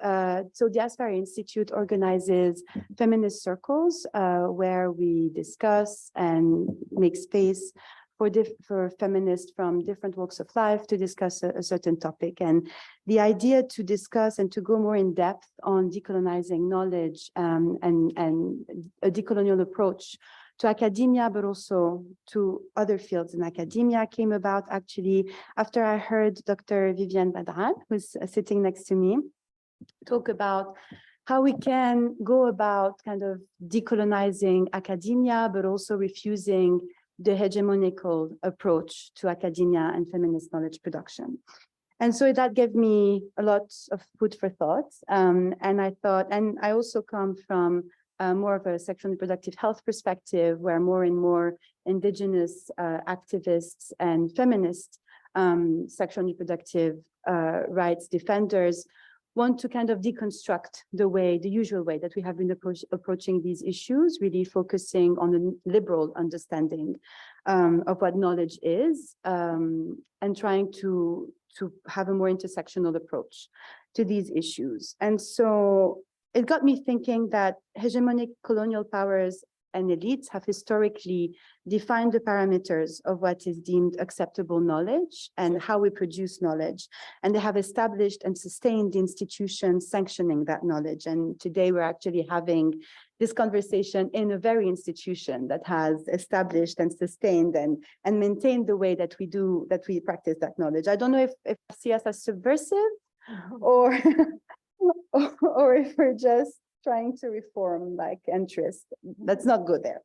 so Diaspora Institute organizes feminist circles where we discuss and make space for feminists from different walks of life to discuss a certain topic. And the idea to discuss and to go more in depth on decolonizing knowledge and a decolonial approach to academia, but also to other fields in academia came about actually after I heard Dr. Vivienne Badaan, who's sitting next to me, talk about how we can go about kind of decolonizing academia, but also refusing the hegemonical approach to academia and feminist knowledge production. And so that gave me a lot of food for thought. And I thought, and I also come from more of a sexual and reproductive health perspective, where more and more indigenous activists and feminist sexual and reproductive rights defenders want to kind of deconstruct the usual way that we have been approaching these issues, really focusing on a liberal understanding of what knowledge is, and trying to have a more intersectional approach to these issues. And so it got me thinking that hegemonic colonial powers and elites have historically defined the parameters of what is deemed acceptable knowledge and how we produce knowledge. And they have established and sustained the institutions sanctioning that knowledge. And today we're actually having this conversation in a very institution that has established and sustained and maintained the way that we practice that knowledge. I don't know if I see us as subversive or, or if we're just trying to reform like interest. Let's not go there.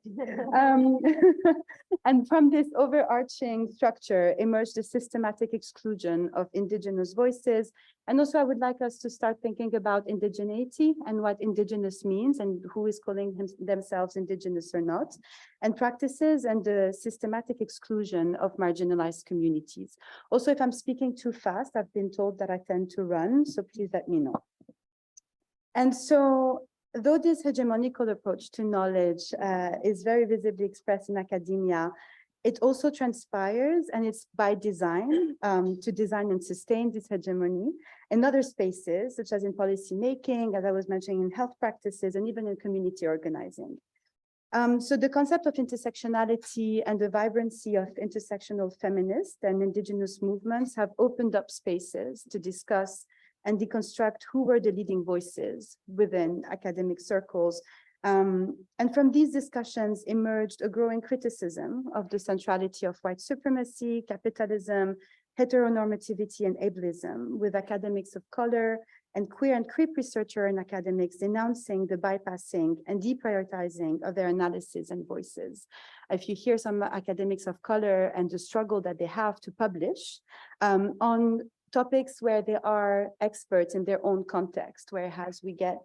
And from this overarching structure emerged the systematic exclusion of indigenous voices. And also I would like us to start thinking about indigeneity and what indigenous means and who is calling themselves indigenous or not, and practices and the systematic exclusion of marginalized communities. Also, if I'm speaking too fast, I've been told that I tend to run, so please let me know. And so, though this hegemonical approach to knowledge is very visibly expressed in academia, it also transpires, and it's by design, to design and sustain this hegemony in other spaces, such as in policy making, as I was mentioning, in health practices, and even in community organizing. So the concept of intersectionality and the vibrancy of intersectional feminist and indigenous movements have opened up spaces to discuss and deconstruct who were the leading voices within academic circles. And from these discussions emerged a growing criticism of the centrality of white supremacy, capitalism, heteronormativity, and ableism, with academics of color and queer and creep researcher and academics denouncing the bypassing and deprioritizing of their analysis and voices. If you hear some academics of color and the struggle that they have to publish on topics where they are experts in their own context, whereas we get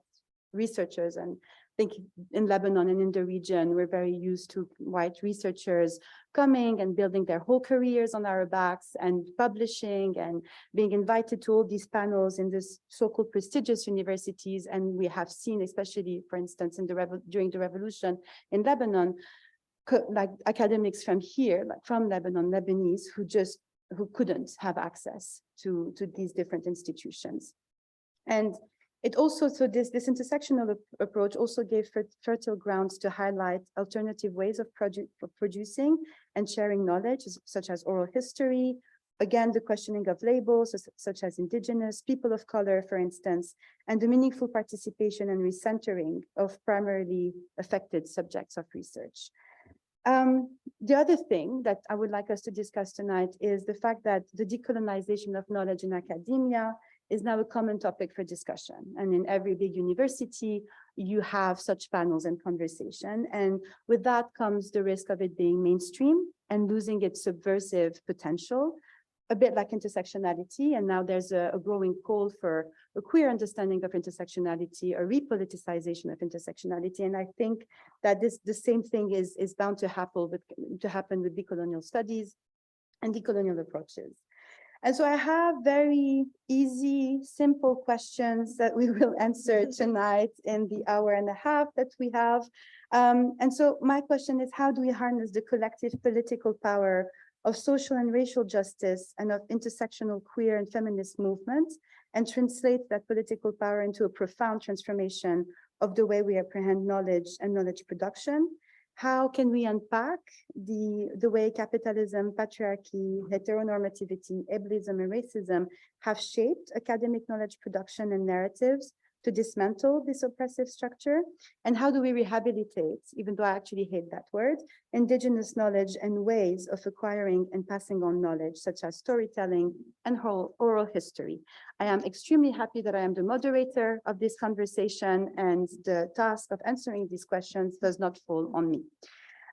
researchers, and I think in Lebanon and in the region, we're very used to white researchers coming and building their whole careers on our backs and publishing and being invited to all these panels in this so-called prestigious universities. And we have seen, especially, for instance, in during the revolution in Lebanon, like academics from here, like from Lebanon, Lebanese, who couldn't have access to these different institutions. And it also, so this intersectional approach also gave fertile grounds to highlight alternative ways of producing and sharing knowledge, such as oral history, again, the questioning of labels, such as indigenous, people of color, for instance, and the meaningful participation and recentering of primarily affected subjects of research. The other thing that I would like us to discuss tonight is the fact that the decolonization of knowledge in academia is now a common topic for discussion. And in every big university, you have such panels and conversation. And with that comes the risk of it being mainstream and losing its subversive potential, a bit like intersectionality. And now there's a growing call for a queer understanding of intersectionality, a repoliticization of intersectionality. And I think that the same thing is bound to happen with decolonial studies and decolonial approaches. And so I have very easy, simple questions that we will answer tonight in the hour and a half that we have. And so my question is, how do we harness the collective political power of social and racial justice and of intersectional queer and feminist movements and translate that political power into a profound transformation of the way we apprehend knowledge and knowledge production? How can we unpack the way capitalism, patriarchy, heteronormativity, ableism, and racism have shaped academic knowledge production and narratives to dismantle this oppressive structure? And how do we rehabilitate, even though I actually hate that word, indigenous knowledge and ways of acquiring and passing on knowledge, such as storytelling and oral history? I am extremely happy that I am the moderator of this conversation, and the task of answering these questions does not fall on me.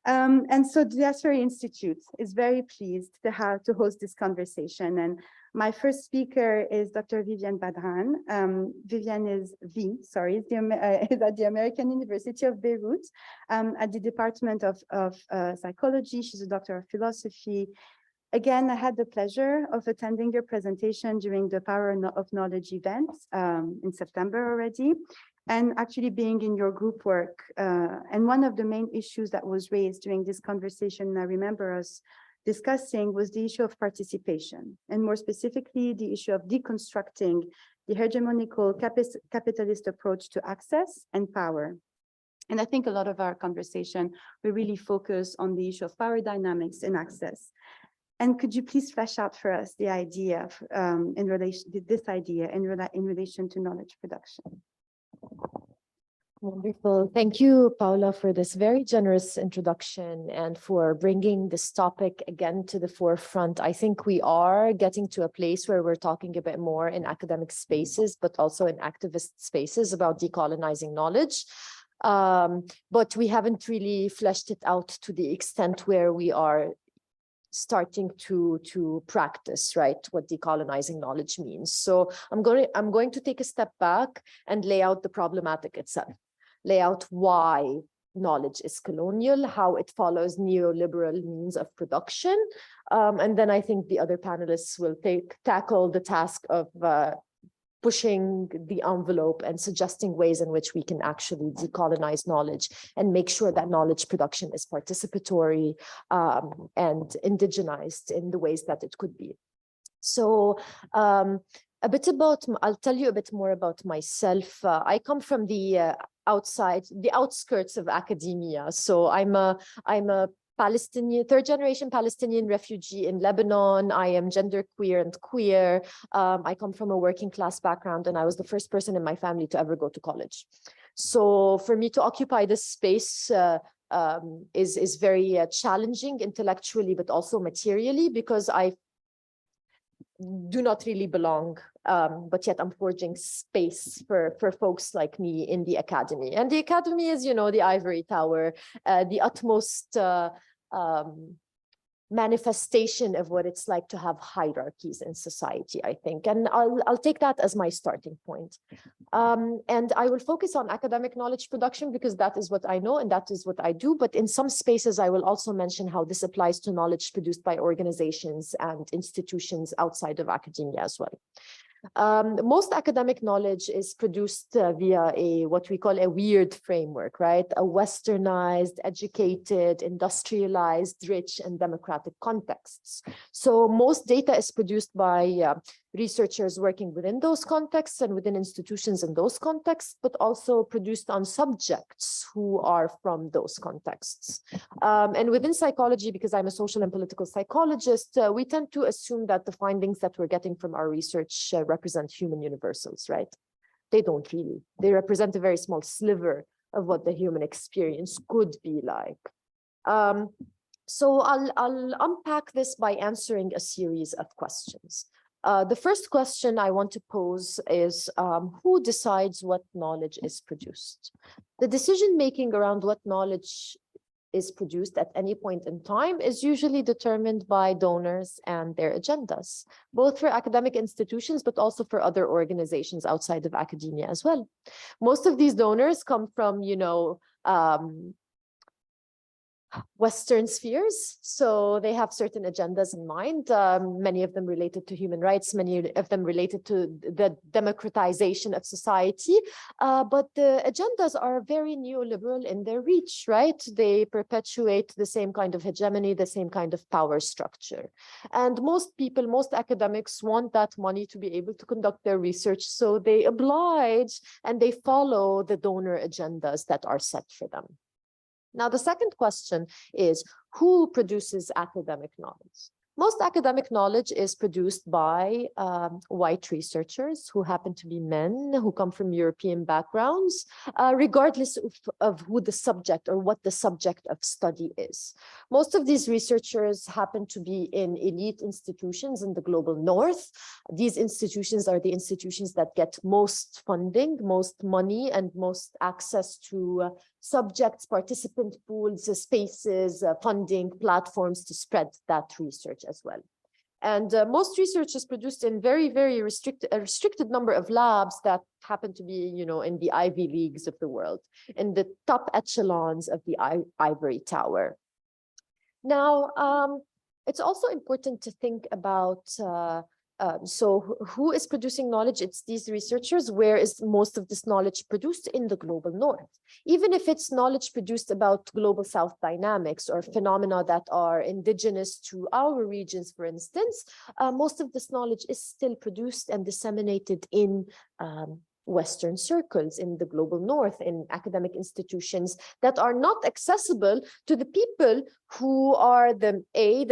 And so the Diaspora Institute is very pleased to host this conversation. And my first speaker is Dr. Vivienne Badaan. Vivienne is at the American University of Beirut at the Department of Psychology. She's a doctor of philosophy. Again, I had the pleasure of attending your presentation during the Power of Knowledge event in September already, and actually being in your group work. And one of the main issues that was raised during this conversation, I remember us discussing, was the issue of participation, and more specifically, the issue of deconstructing the hegemonical capitalist approach to access and power. And I think a lot of our conversation will really focus on the issue of power dynamics and access. And could you please flesh out for us the idea in relation to knowledge production? Wonderful. Thank you, Paola, for this very generous introduction and for bringing this topic again to the forefront. I think we are getting to a place where we're talking a bit more in academic spaces, but also in activist spaces about decolonizing knowledge. But we haven't really fleshed it out to the extent where we are starting to practice, right, what decolonizing knowledge means. So I'm going to take a step back and lay out the problematic itself, lay out why knowledge is colonial, how it follows neoliberal means of production, and then I think the other panelists will tackle the task of pushing the envelope and suggesting ways in which we can actually decolonize knowledge and make sure that knowledge production is participatory and indigenized in the ways that it could be. So I'll tell you a bit more about myself. I come from the outskirts of academia. So I'm a Palestinian, third-generation Palestinian refugee in Lebanon. I am genderqueer and queer. I come from a working class background, and I was the first person in my family to ever go to college. So for me to occupy this space is very challenging intellectually, but also materially, because I do not really belong, but yet I'm forging space for folks like me in the academy. And the academy is, you know, the ivory tower, the utmost manifestation of what it's like to have hierarchies in society, I think. And I'll take that as my starting point. And I will focus on academic knowledge production because that is what I know and that is what I do. But in some spaces, I will also mention how this applies to knowledge produced by organizations and institutions outside of academia as well. Most academic knowledge is produced via what we call a weird framework, right? A westernized, educated, industrialized, rich, and democratic contexts. So most data is produced by researchers working within those contexts and within institutions in those contexts, but also produced on subjects who are from those contexts. And within psychology, because I'm a social and political psychologist, we tend to assume that the findings that we're getting from our research represent human universals, right? They don't really. They represent a very small sliver of what the human experience could be like. So I'll unpack this by answering a series of questions. The first question I want to pose is, who decides what knowledge is produced? The decision-making around what knowledge is produced at any point in time is usually determined by donors and their agendas, both for academic institutions, but also for other organizations outside of academia as well. Most of these donors come from, you know, Western spheres. So they have certain agendas in mind, many of them related to human rights, many of them related to the democratization of society. But the agendas are very neoliberal in their reach, right? They perpetuate the same kind of hegemony, the same kind of power structure. And most people, most academics want that money to be able to conduct their research. So they oblige and they follow the donor agendas that are set for them. Now, the second question is, who produces academic knowledge? Most academic knowledge is produced by white researchers who happen to be men, who come from European backgrounds, regardless of who the subject or what the subject of study is. Most of these researchers happen to be in elite institutions in the global north. These institutions are the institutions that get most funding, most money, and most access to subjects, participant pools, spaces, funding, platforms to spread that research as well. And most research is produced in very restricted number of labs that happen to be, you know, in the Ivy Leagues of the world, in the top echelons of the ivory tower. Now, it's also important to think about so who is producing knowledge? It's these researchers. Where is most of this knowledge produced? In the global north. Even if it's knowledge produced about global south dynamics or phenomena that are indigenous to our regions, for instance, most of this knowledge is still produced and disseminated in Western circles, in the global north, in academic institutions that are not accessible to the people who are the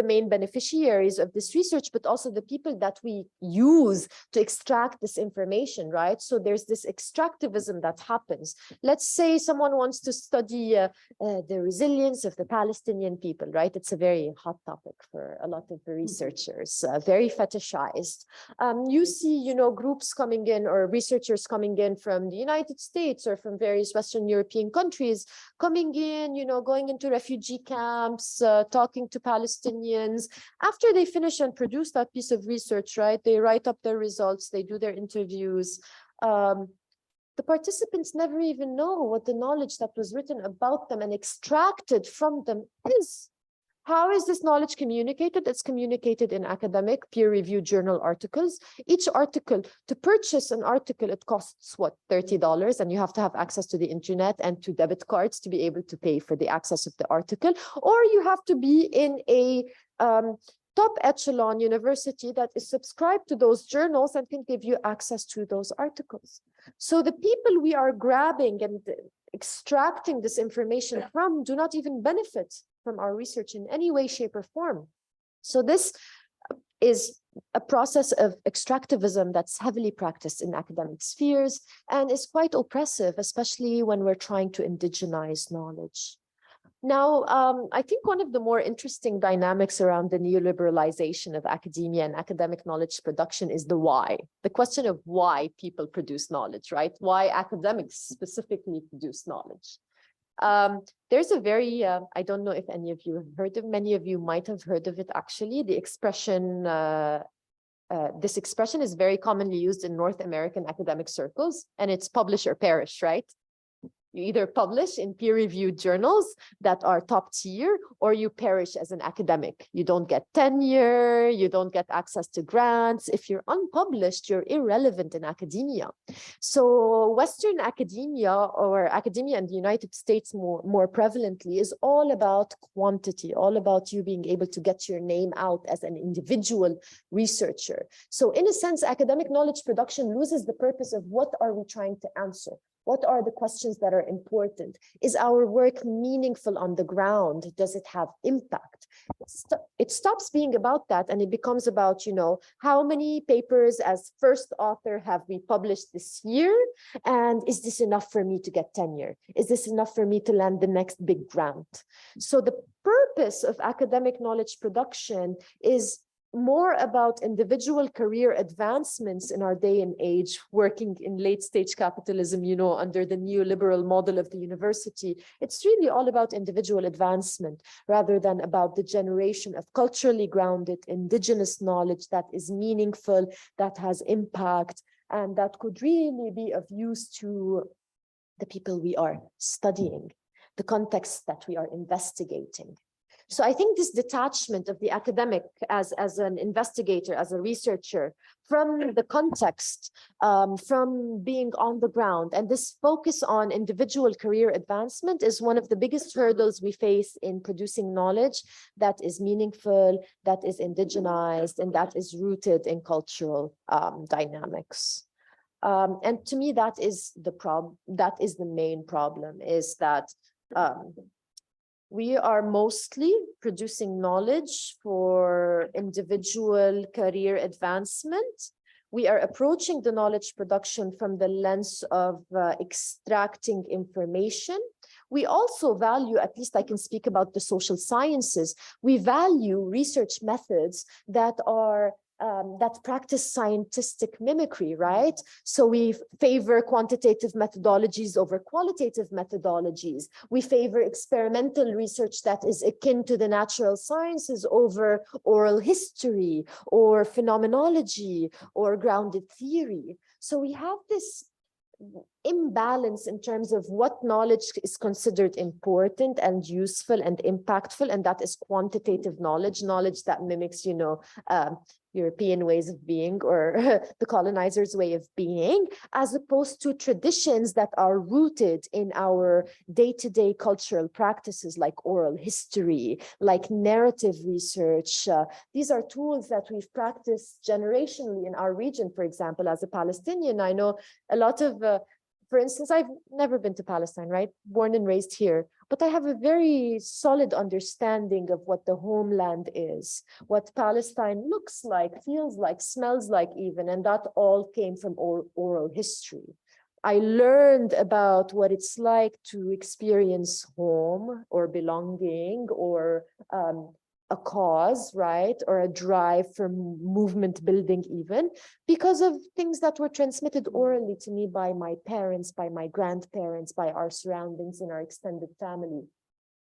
main beneficiaries of this research, but also the people that we use to extract this information, right? So there's this extractivism that happens. Let's say someone wants to study the resilience of the Palestinian people, right? It's a very hot topic for a lot of the researchers, very fetishized. You see, you know, groups coming in or researchers coming in from the United States or from various Western European countries, coming in, you know, going into refugee camps, talking to Palestinians. After they finish and produce that piece of research, right, they write up their results, they do their interviews. The participants never even know what the knowledge that was written about them and extracted from them is. How is this knowledge communicated? It's communicated in academic peer-reviewed journal articles. Each article, to purchase an article, it costs what, $30, and you have to have access to the internet and to debit cards to be able to pay for the access of the article, or you have to be in a top echelon university that is subscribed to those journals and can give you access to those articles. So the people we are grabbing and extracting this information from do not even benefit from our research in any way, shape, or form. So this is a process of extractivism that's heavily practiced in academic spheres and is quite oppressive, especially when we're trying to indigenize knowledge. Now, I think one of the more interesting dynamics around the neoliberalization of academia and academic knowledge production is the why. The question of why people produce knowledge, right? Why academics specifically produce knowledge. There's a very, I don't know if any of you have heard of, many of you might have heard of it actually, the expression, this expression is very commonly used in North American academic circles, and it's publish or perish, right? You either publish in peer-reviewed journals that are top tier, or you perish as an academic. You don't get tenure, you don't get access to grants. If you're unpublished, you're irrelevant in academia. So Western academia, or academia in the United States more prevalently, is all about quantity, all about you being able to get your name out as an individual researcher. So in a sense, academic knowledge production loses the purpose of what are we trying to answer? What are the questions that are important? Is our work meaningful on the ground? Does it have impact? It stops being about that, and it becomes about, you know, how many papers as first author have we published this year? And is this enough for me to get tenure? Is this enough for me to land the next big grant? So the purpose of academic knowledge production is more about individual career advancements in our day and age, working in late stage capitalism, you know, under the neoliberal model of the university. It's really all about individual advancement rather than about the generation of culturally grounded indigenous knowledge that is meaningful, that has impact, and that could really be of use to the people we are studying. the context that we are investigating. So I think this detachment of the academic as an investigator, as a researcher, from the context, from being on the ground, and this focus on individual career advancement is one of the biggest hurdles we face in producing knowledge that is meaningful, that is indigenized, and that is rooted in cultural dynamics. And to me, that is the main problem, is that we are mostly producing knowledge for individual career advancement. We are approaching the knowledge production from the lens of extracting information. We also value, at least I can speak about the social sciences, we value research methods that are that practice scientific mimicry, right? So we favor quantitative methodologies over qualitative methodologies. We favor experimental research that is akin to the natural sciences over oral history or phenomenology or grounded theory. So we have this imbalance in terms of what knowledge is considered important and useful and impactful, and that is quantitative knowledge, knowledge that mimics, you know, European ways of being or the colonizers' way of being, as opposed to traditions that are rooted in our day-to-day cultural practices like oral history, like narrative research. These are tools that we've practiced generationally in our region. For example, as a Palestinian, I know a lot of for instance, I've never been to Palestine, right? Born and raised here, but I have a very solid understanding of what the homeland is, what Palestine looks like, feels like, smells like even, and that all came from oral history. I learned about what it's like to experience home or belonging or a cause, right? Or a drive for movement building even, because of things that were transmitted orally to me by my parents, by my grandparents, by our surroundings in our extended family.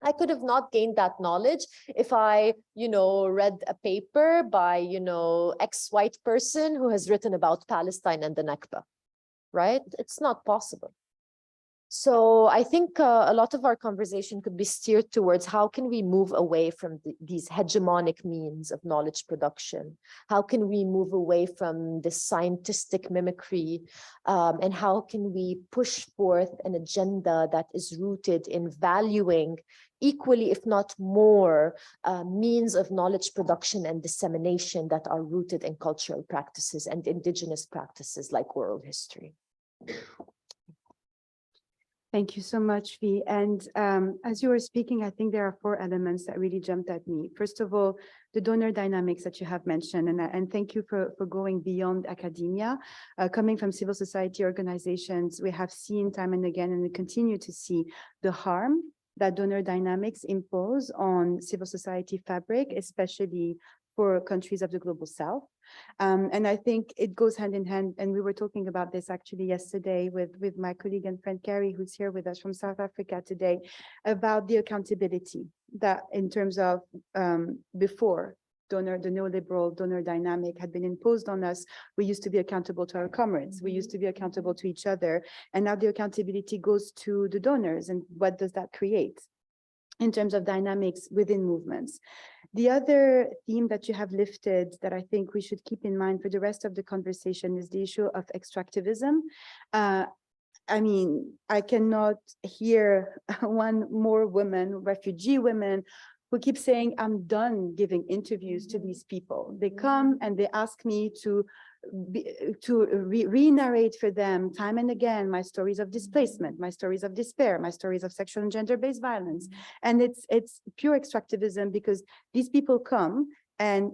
I could have not gained that knowledge if I, you know, read a paper by, you know, ex-white person who has written about Palestine and the Nakba, right? It's not possible. So I think a lot of our conversation could be steered towards how can we move away from these hegemonic means of knowledge production? How can we move away from this scientific mimicry? And how can we push forth an agenda that is rooted in valuing equally, if not more, means of knowledge production and dissemination that are rooted in cultural practices and indigenous practices like oral history? Thank you so much, Vi. And as you were speaking, I think there are 4 elements that really jumped at me. First of all, the donor dynamics that you have mentioned, and thank you for going beyond academia. Coming from civil society organizations, we have seen time and again, and we continue to see the harm that donor dynamics impose on civil society fabric, especially for countries of the global south. And I think it goes hand in hand, and we were talking about this actually yesterday with my colleague and friend Carrie, who's here with us from South Africa today, about the accountability that in terms of before the neoliberal donor dynamic had been imposed on us, we used to be accountable to our comrades, we used to be accountable to each other, and now the accountability goes to the donors. And what does that create in terms of dynamics within movements? The other theme that you have lifted that I think we should keep in mind for the rest of the conversation is the issue of extractivism. I mean, I cannot hear one more woman, refugee women, who keep saying, I'm done giving interviews to these people. They come and they ask me to re-narrate for them time and again my stories of displacement, my stories of despair, my stories of sexual and gender-based violence. And it's pure extractivism, because these people come and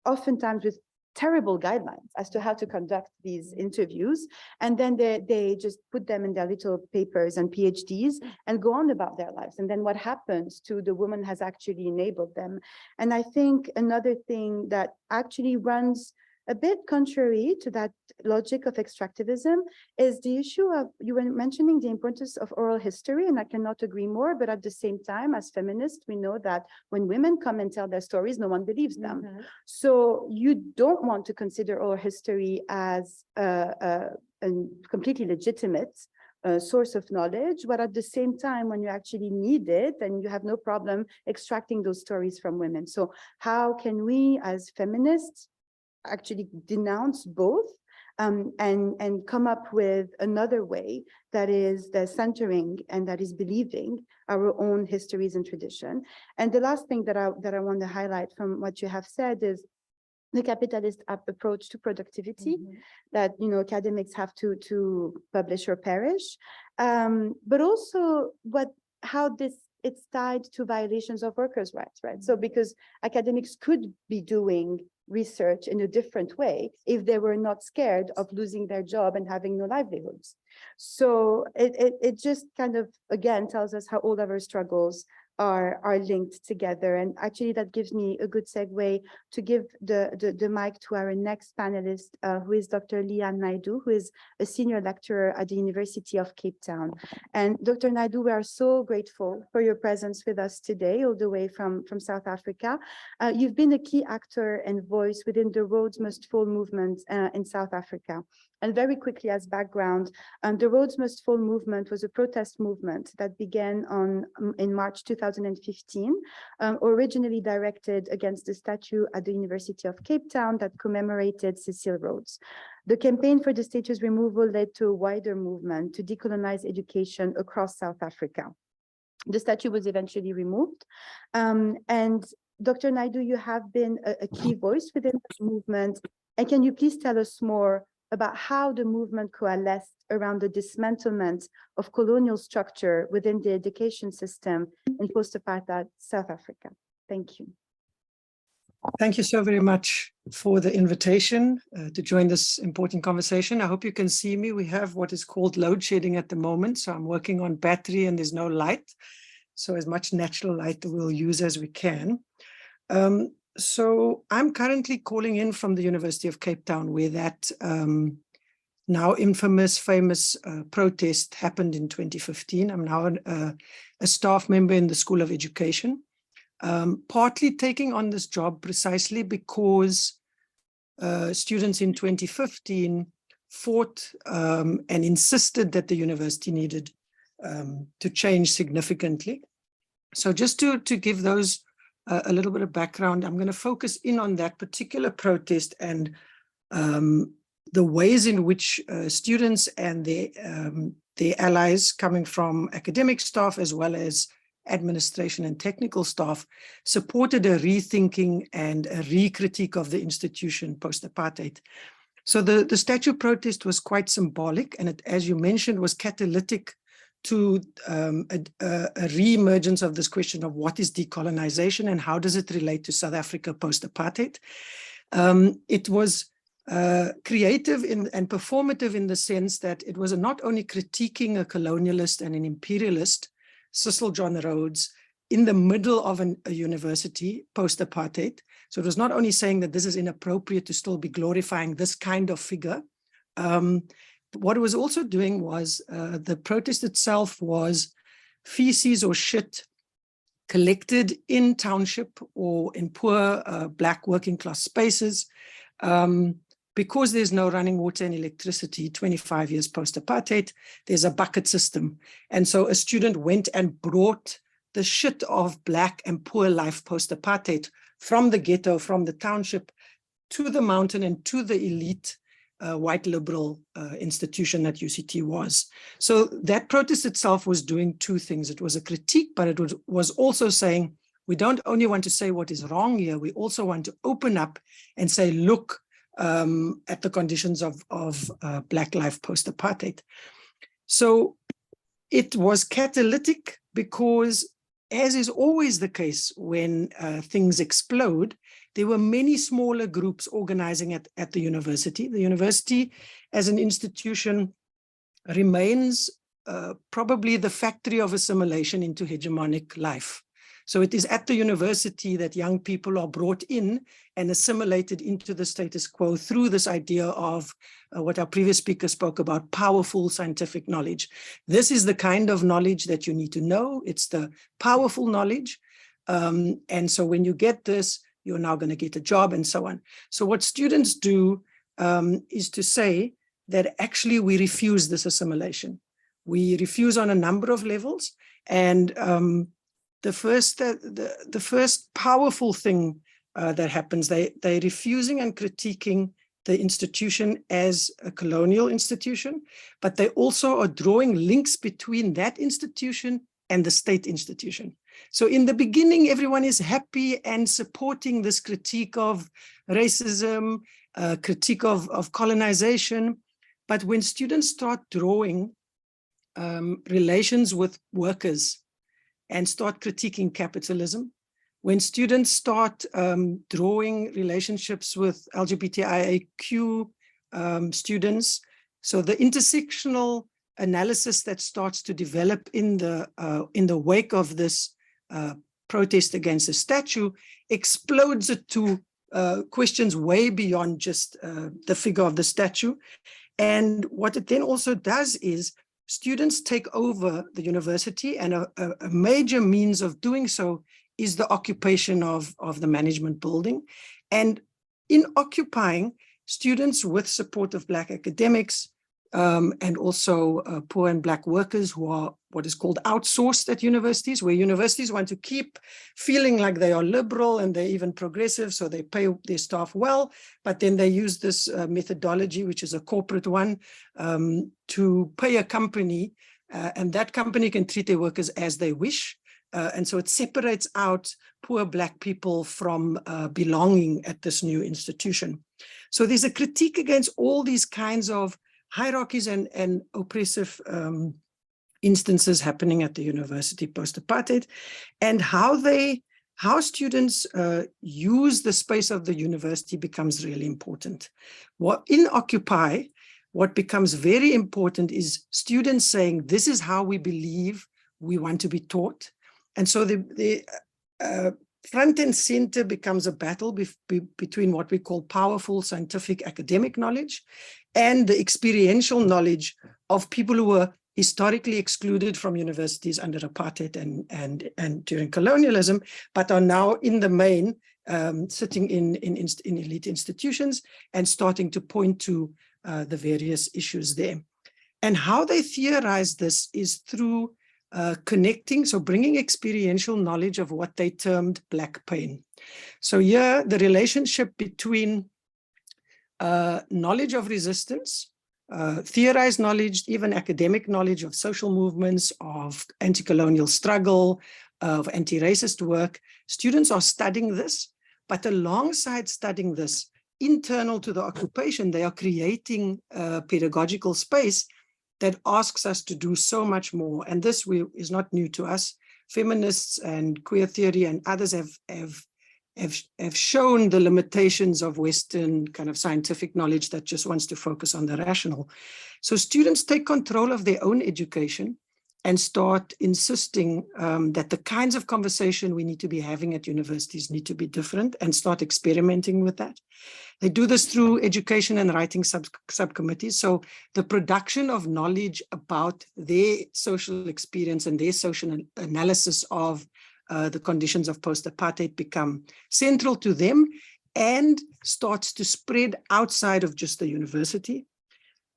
oftentimes with terrible guidelines as to how to conduct these interviews, and then they just put them in their little papers and PhDs and go on about their lives. And then what happens to the woman has actually enabled them. And I think another thing that actually runs a bit contrary to that logic of extractivism is the issue of, you were mentioning the importance of oral history, and I cannot agree more, but at the same time, as feminists, we know that when women come and tell their stories, no one believes them. Mm-hmm. So you don't want to consider oral history as completely legitimate source of knowledge, but at the same time, when you actually need it, then you have no problem extracting those stories from women. So how can we as feminists actually denounce both and come up with another way that is the centering and that is believing our own histories and tradition? And the last thing that I want to highlight from what you have said is the capitalist approach to productivity, that academics have to publish or perish, but also how it's tied to violations of workers' rights, right? So because academics could be doing research in a different way if they were not scared of losing their job and having no livelihoods. So it just kind of, again, tells us how all of our struggles are linked together. And actually that gives me a good segue to give the mic to our next panelist, who is Dr. Leah Naidu, who is a senior lecturer at the University of Cape Town. And Dr. Naidu, we are so grateful for your presence with us today, all the way from South Africa. You've been a key actor and voice within the Roads Must Fall movement in South Africa. And very quickly, as background, the Roads Must Fall movement was a protest movement that began in March 2015, originally directed against the statue at the University of Cape Town that commemorated Cecil Rhodes. The campaign for the statue's removal led to a wider movement to decolonize education across South Africa. The statue was eventually removed. And Dr. Naidu, you have been a key voice within the movement. And can you please tell us more about how the movement coalesced around the dismantlement of colonial structure within the education system in post-apartheid South Africa? Thank you. Thank you so very much for the invitation to join this important conversation. I hope you can see me. We have what is called load shedding at the moment. So I'm working on battery and there's no light. So as much natural light we'll use as we can. So I'm currently calling in from the University of Cape Town, where that now infamous, famous protest happened in 2015. I'm now a staff member in the School of Education, partly taking on this job precisely because students in 2015 fought and insisted that the university needed to change significantly. So just to give those a little bit of background, I'm going to focus in on that particular protest and the ways in which students and their allies coming from academic staff as well as administration and technical staff supported a rethinking and a re-critique of the institution post-apartheid. So the statue protest was quite symbolic, and it, as you mentioned, was catalytic to a re-emergence of this question of what is decolonization and how does it relate to South Africa post-apartheid. It was creative and performative in the sense that it was not only critiquing a colonialist and an imperialist, Cecil John Rhodes, in the middle of a university post-apartheid. So it was not only saying that this is inappropriate to still be glorifying this kind of figure. What it was also doing was the protest itself was feces or shit collected in township or in poor Black working class spaces because there's no running water and electricity 25 years post-apartheid, there's a bucket system. And so a student went and brought the shit of Black and poor life post-apartheid from the ghetto, from the township to the mountain and to the elite white liberal institution that UCT was. So that protest itself was doing two things. It was a critique, but it was also saying, we don't only want to say what is wrong here, we also want to open up and say, look at the conditions of Black life post-apartheid. So it was catalytic because, as is always the case when things explode, there were many smaller groups organizing at the university. The university as an institution remains probably the factory of assimilation into hegemonic life. So it is at the university that young people are brought in and assimilated into the status quo through this idea of what our previous speaker spoke about, powerful scientific knowledge. This is the kind of knowledge that you need to know. It's the powerful knowledge. And so when you get this, you're now going to get a job and so on. So what students do is to say that actually we refuse this assimilation. We refuse on a number of levels. And the first powerful thing that happens, they're refusing and critiquing the institution as a colonial institution, but they also are drawing links between that institution and the state institution. So in the beginning, everyone is happy and supporting this critique of racism, critique of colonization. But when students start drawing relations with workers and start critiquing capitalism, when students start drawing relationships with LGBTIQ students, so the intersectional analysis that starts to develop in the wake of this protest against the statue explodes it to questions way beyond just the figure of the statue. And what it then also does is students take over the university, and a major means of doing so is the occupation of the management building. And in occupying, students with support of Black academics and also poor and Black workers who are what is called outsourced at universities, where universities want to keep feeling like they are liberal and they're even progressive, so they pay their staff well, but then they use this methodology, which is a corporate one, to pay a company, and that company can treat their workers as they wish. And so it separates out poor Black people from belonging at this new institution. So there's a critique against all these kinds of hierarchies and oppressive instances happening at the university post-apartheid, and how students use the space of the university becomes really important. In Occupy, what becomes very important is students saying, this is how we believe we want to be taught. And so the front and center becomes a battle between what we call powerful scientific academic knowledge and the experiential knowledge of people who were historically excluded from universities under apartheid and during colonialism, but are now in the main sitting in elite institutions and starting to point to the various issues there. And how they theorize this is through connecting, so bringing experiential knowledge of what they termed Black pain. So here, the relationship between knowledge of resistance, theorized knowledge, even academic knowledge of social movements, of anti-colonial struggle, of anti-racist work. Students are studying this, but alongside studying this, internal to the occupation, they are creating a pedagogical space that asks us to do so much more. And this is not new to us. Feminists and queer theory and others have shown the limitations of Western kind of scientific knowledge that just wants to focus on the rational. So students take control of their own education and start insisting that the kinds of conversation we need to be having at universities need to be different, and start experimenting with that. They do this through education and writing subcommittees. So the production of knowledge about their social experience and their social analysis of the conditions of post-apartheid become central to them and starts to spread outside of just the university.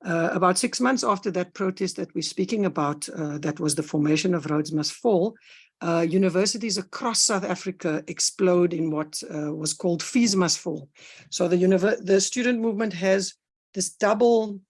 About 6 months after that protest that we're speaking about, that was the formation of Rhodes Must Fall, universities across South Africa explode in what was called Fees Must Fall. So the student movement has this double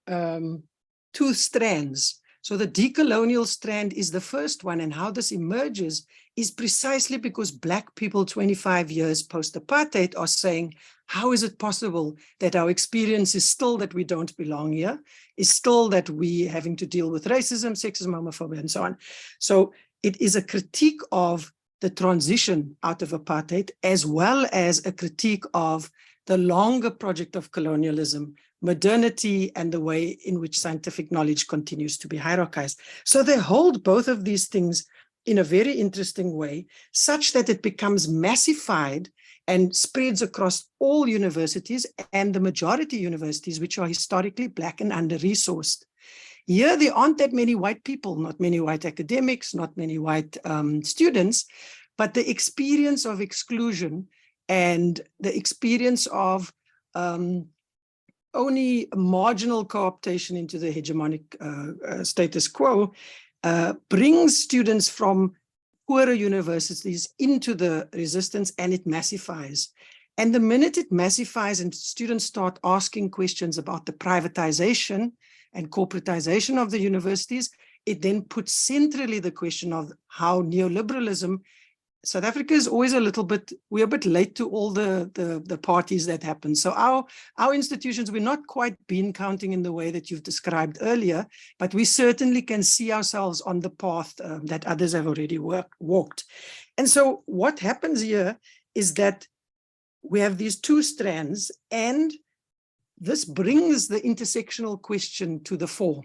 two strands. So the decolonial strand is the first one, and how this emerges is precisely because Black people 25 years post-apartheid are saying, how is it possible that our experience is still that we don't belong here, is still that we having to deal with racism, sexism, homophobia, and so on. So it is a critique of the transition out of apartheid, as well as a critique of the longer project of colonialism, modernity, and the way in which scientific knowledge continues to be hierarchized. So they hold both of these things in a very interesting way, such that it becomes massified and spreads across all universities, and the majority universities, which are historically Black and under-resourced. Here, there aren't that many white people, not many white academics, not many white students, but the experience of exclusion and the experience of only marginal cooptation into the hegemonic status quo brings students from poorer universities into the resistance, and it massifies. And the minute it massifies and students start asking questions about the privatization and corporatization of the universities, it then puts centrally the question of how neoliberalism. South Africa is always a little bit, we're a bit late to all the parties that happen. So our institutions, we're not quite bean counting in the way that you've described earlier, but we certainly can see ourselves on the path that others have already walked. And so what happens here is that we have these two strands, and this brings the intersectional question to the fore.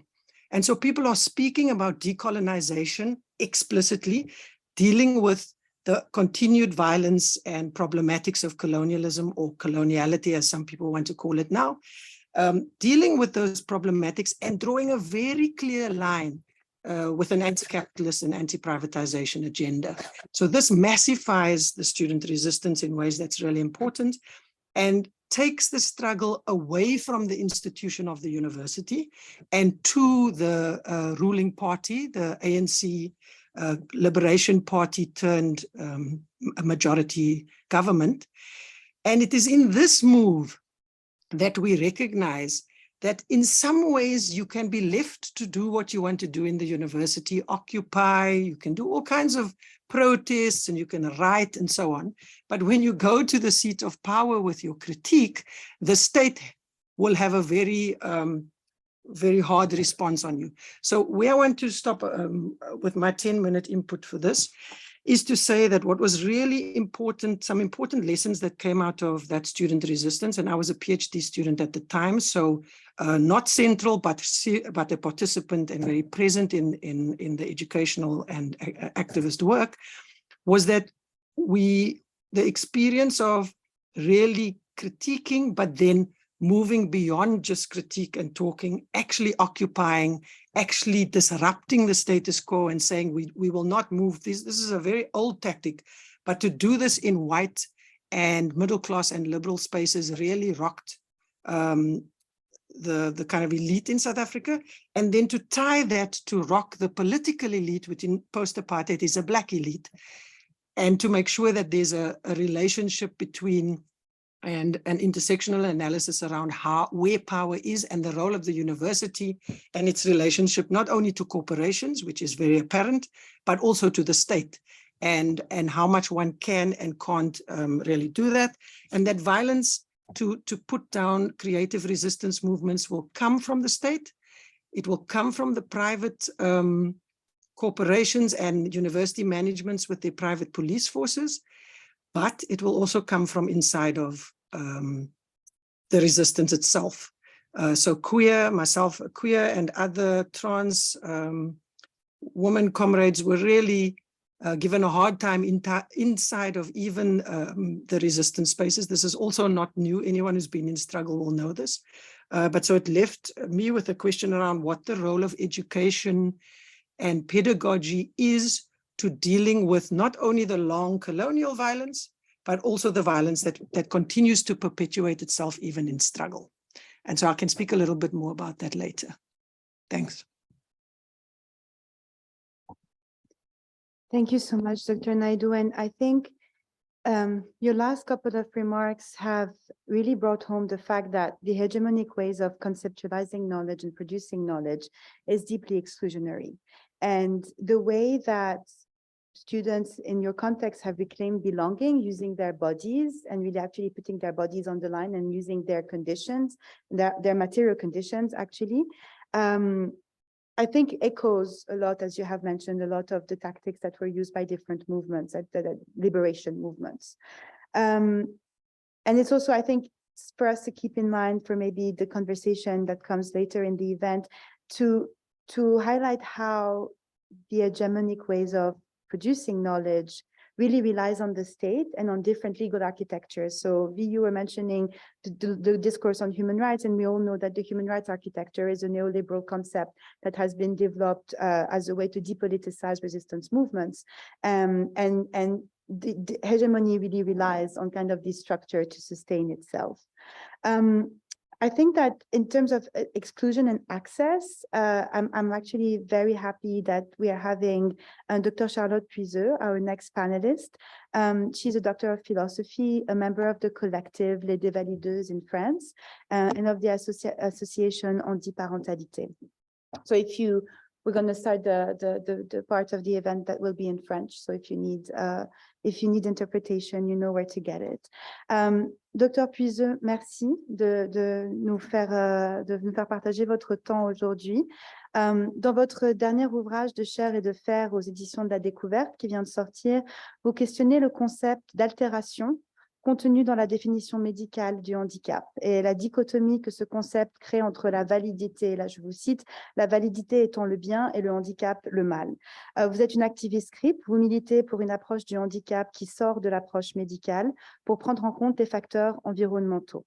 And so people are speaking about decolonization explicitly, dealing with the continued violence and problematics of colonialism, or coloniality, as some people want to call it now, dealing with those problematics and drawing a very clear line with an anti-capitalist and anti-privatization agenda. So this massifies the student resistance in ways that's really important, and takes the struggle away from the institution of the university and to the ruling party, the ANC Liberation Party turned a majority government. And it is in this move that we recognize that in some ways you can be left to do what you want to do in the university, occupy, you can do all kinds of protests and you can write and so on. But when you go to the seat of power with your critique, the state will have a very hard response on you. So where I want to stop with my 10-minute input for this is to say that what was really important, some important lessons that came out of that student resistance, and I was a PhD student at the time, so not central, but a participant and very present in the educational and activist work, was that the experience of really critiquing, but then moving beyond just critique and talking, actually occupying, actually disrupting the status quo and saying we will not move this. This is a very old tactic, but to do this in white and middle class and liberal spaces really rocked the kind of elite in South Africa. And then to tie that to rock the political elite, which in post-apartheid is a black elite, and to make sure that there's a relationship between and an intersectional analysis around where power is and the role of the university and its relationship not only to corporations, which is very apparent, but also to the state, and how much one can and can't really do that. And that violence to put down creative resistance movements will come from the state. It will come from the private corporations and university managements with their private police forces, but it will also come from inside of the resistance itself. So myself queer and other trans women comrades were really given a hard time inside of even the resistance spaces. This is also not new. Anyone who's been in struggle will know this. But so it left me with a question around what the role of education and pedagogy is to dealing with not only the long colonial violence, but also the violence that continues to perpetuate itself even in struggle. And so I can speak a little bit more about that later. Thanks. Thank you so much, Dr. Naidu. And I think your last couple of remarks have really brought home the fact that the hegemonic ways of conceptualizing knowledge and producing knowledge is deeply exclusionary. And the way that students in your context have reclaimed belonging using their bodies and really actually putting their bodies on the line and using their conditions, their material conditions actually, I think echoes a lot, as you have mentioned, a lot of the tactics that were used by different movements, the liberation movements. And it's also, I think, for us to keep in mind for maybe the conversation that comes later in the event to highlight how the hegemonic ways of producing knowledge really relies on the state and on different legal architectures. So you were mentioning the discourse on human rights, and we all know that the human rights architecture is a neoliberal concept that has been developed as a way to depoliticize resistance movements. And the hegemony really relies on kind of this structure to sustain itself. I think that in terms of exclusion and access, I'm actually very happy that we are having Dr. Charlotte Puiseux, our next panelist. She's a doctor of philosophy, a member of the collective Les Dévalideuses in France, and of the association Handiparentalité. So we're going to start the part of the event that will be in French. So if you need interpretation, you know where to get it. Dr. Puiseux, merci de nous faire partager votre temps aujourd'hui. Dans votre dernier ouvrage de chair et de fer aux éditions de la Découverte qui vient de sortir, vous questionnez le concept d'altération contenu dans la définition médicale du handicap et la dichotomie que ce concept crée entre la validité, là je vous cite, la validité étant le bien et le handicap le mal. Vous êtes une activiste CRIP, vous militez pour une approche du handicap qui sort de l'approche médicale pour prendre en compte les facteurs environnementaux.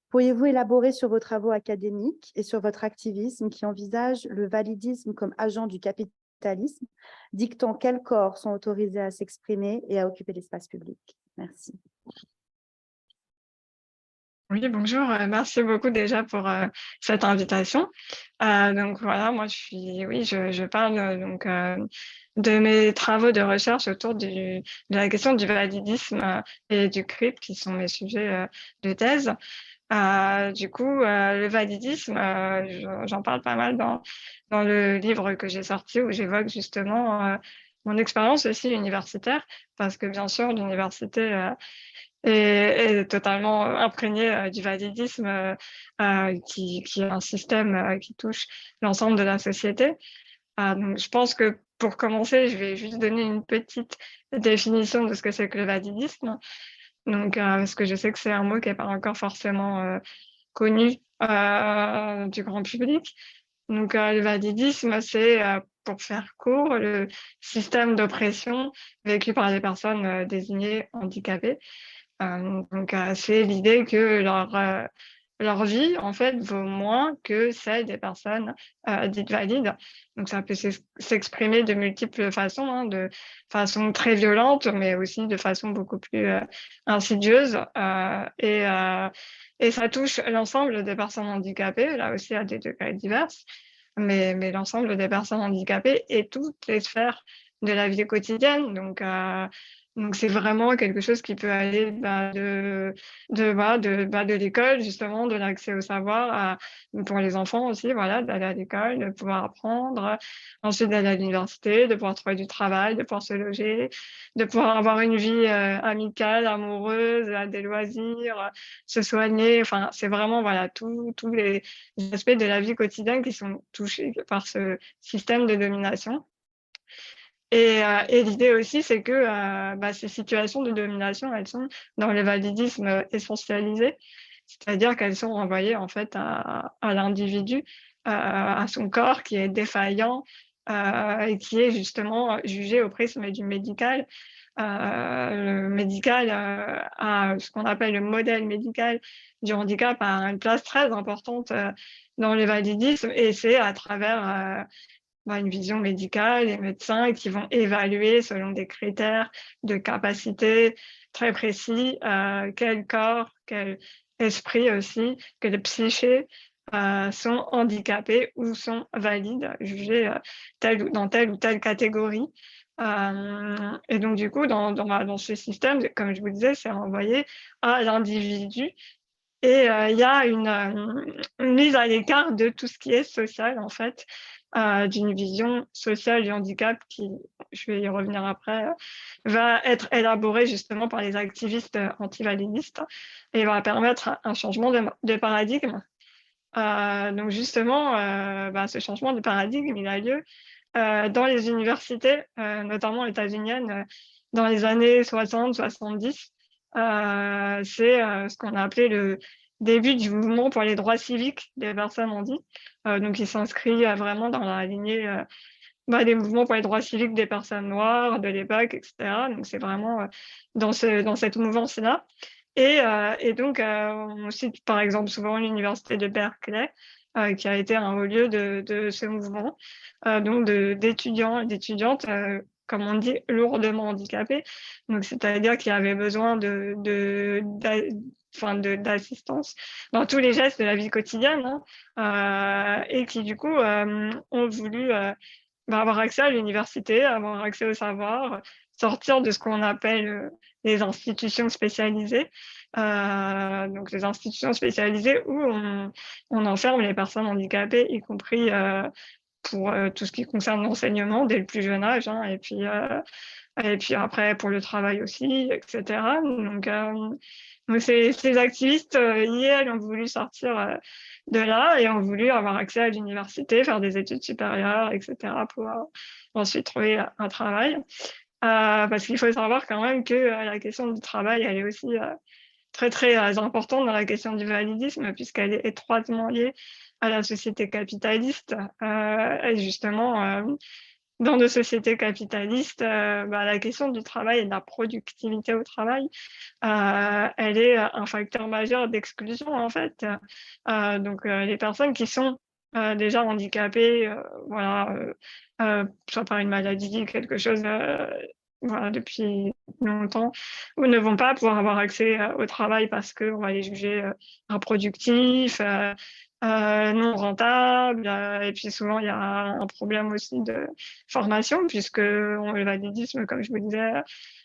Pourriez-vous élaborer sur vos travaux académiques et sur votre activisme qui envisage le validisme comme agent du capitalisme, dictant quels corps sont autorisés à s'exprimer et à occuper l'espace public? Merci. Oui, bonjour, merci beaucoup déjà pour cette invitation. Donc voilà, moi je parle donc de mes travaux de recherche autour de la question du validisme et du CRIP, qui sont mes sujets de thèse. Du coup, le validisme, j'en parle pas mal dans le livre que j'ai sorti, où j'évoque justement mon expérience aussi universitaire, parce que bien sûr, l'université est totalement imprégné du validisme qui est un système qui touche l'ensemble de la société. Donc je pense que pour commencer, je vais juste donner une petite définition de ce que c'est que le validisme. Donc, parce que je sais que c'est un mot qui n'est pas encore forcément connu du grand public. Donc, le validisme, c'est, pour faire court, le système d'oppression vécu par les personnes désignées handicapées. Donc, c'est l'idée que leur vie, en fait, vaut moins que celle des personnes dites valides. Donc, ça peut s'exprimer de multiples façons, hein, de façon très violente, mais aussi de façon beaucoup plus insidieuse. Et ça touche l'ensemble des personnes handicapées, là aussi à des degrés divers, mais l'ensemble des personnes handicapées et toutes les sphères de la vie quotidienne. Donc c'est vraiment quelque chose qui peut aller de l'école, justement, de l'accès au savoir, pour les enfants aussi, voilà, d'aller à l'école, de pouvoir apprendre, ensuite d'aller à l'université, de pouvoir trouver du travail, de pouvoir se loger, de pouvoir avoir une vie amicale, amoureuse, des loisirs, se soigner. Enfin, c'est vraiment voilà, tous les aspects de la vie quotidienne qui sont touchés par ce système de domination. Et l'idée aussi, c'est que ces situations de domination, elles sont dans le validisme essentialisé, c'est-à-dire qu'elles sont renvoyées en fait à l'individu, à son corps qui est défaillant et qui est justement jugé au prisme du médical. Le médical a ce qu'on appelle le modèle médical du handicap a une place très importante dans le validisme, et c'est à travers une vision médicale, les médecins qui vont évaluer selon des critères de capacité très précis quel corps, quel esprit aussi, quelle psyché sont handicapés ou sont valides, jugés dans telle ou telle catégorie. Et donc du coup, dans ce système, comme je vous disais, c'est renvoyé à l'individu. Et il y a une mise à l'écart de tout ce qui est social, en fait, d'une vision sociale du handicap qui, je vais y revenir après, va être élaborée justement par les activistes antivalidistes et va permettre un changement de paradigme. Donc justement, ce changement de paradigme, il a lieu dans les universités, notamment états-uniennes, dans les années 60-70. C'est ce qu'on a appelé le début du mouvement pour les droits civiques des personnes handies. Donc, il s'inscrit vraiment dans la lignée des mouvements pour les droits civiques des personnes noires de l'époque, etc. Donc, c'est vraiment dans cette mouvance-là. Et donc, on cite par exemple souvent l'université de Berkeley, qui a été un haut lieu de ce mouvement, donc d'étudiants et d'étudiantes, comme on dit, lourdement handicapés. Donc, c'est-à-dire qu'ils avaient besoin d'assistance dans tous les gestes de la vie quotidienne, hein, et qui du coup ont voulu avoir accès à l'université, avoir accès au savoir, sortir de ce qu'on appelle les institutions spécialisées. Donc les institutions spécialisées où on enferme les personnes handicapées, y compris pour tout ce qui concerne l'enseignement dès le plus jeune âge, hein, et puis après pour le travail aussi, etc. Donc ces activistes, elles ont voulu sortir de là et ont voulu avoir accès à l'université, faire des études supérieures, etc. pour ensuite trouver un travail. Parce qu'il faut savoir quand même que la question du travail, elle est aussi très, très importante dans la question du validisme, puisqu'elle est étroitement liée à la société capitaliste. Et justement, dans nos sociétés capitalistes, la question du travail et de la productivité au travail, elle est un facteur majeur d'exclusion, en fait. Donc, les personnes qui sont déjà handicapées, soit par une maladie, quelque chose, depuis longtemps, ou ne vont pas pouvoir avoir accès au travail parce qu'on va les juger improductifs, non rentables, et puis souvent il y a un problème aussi de formation, puisque le validisme, comme je vous disais,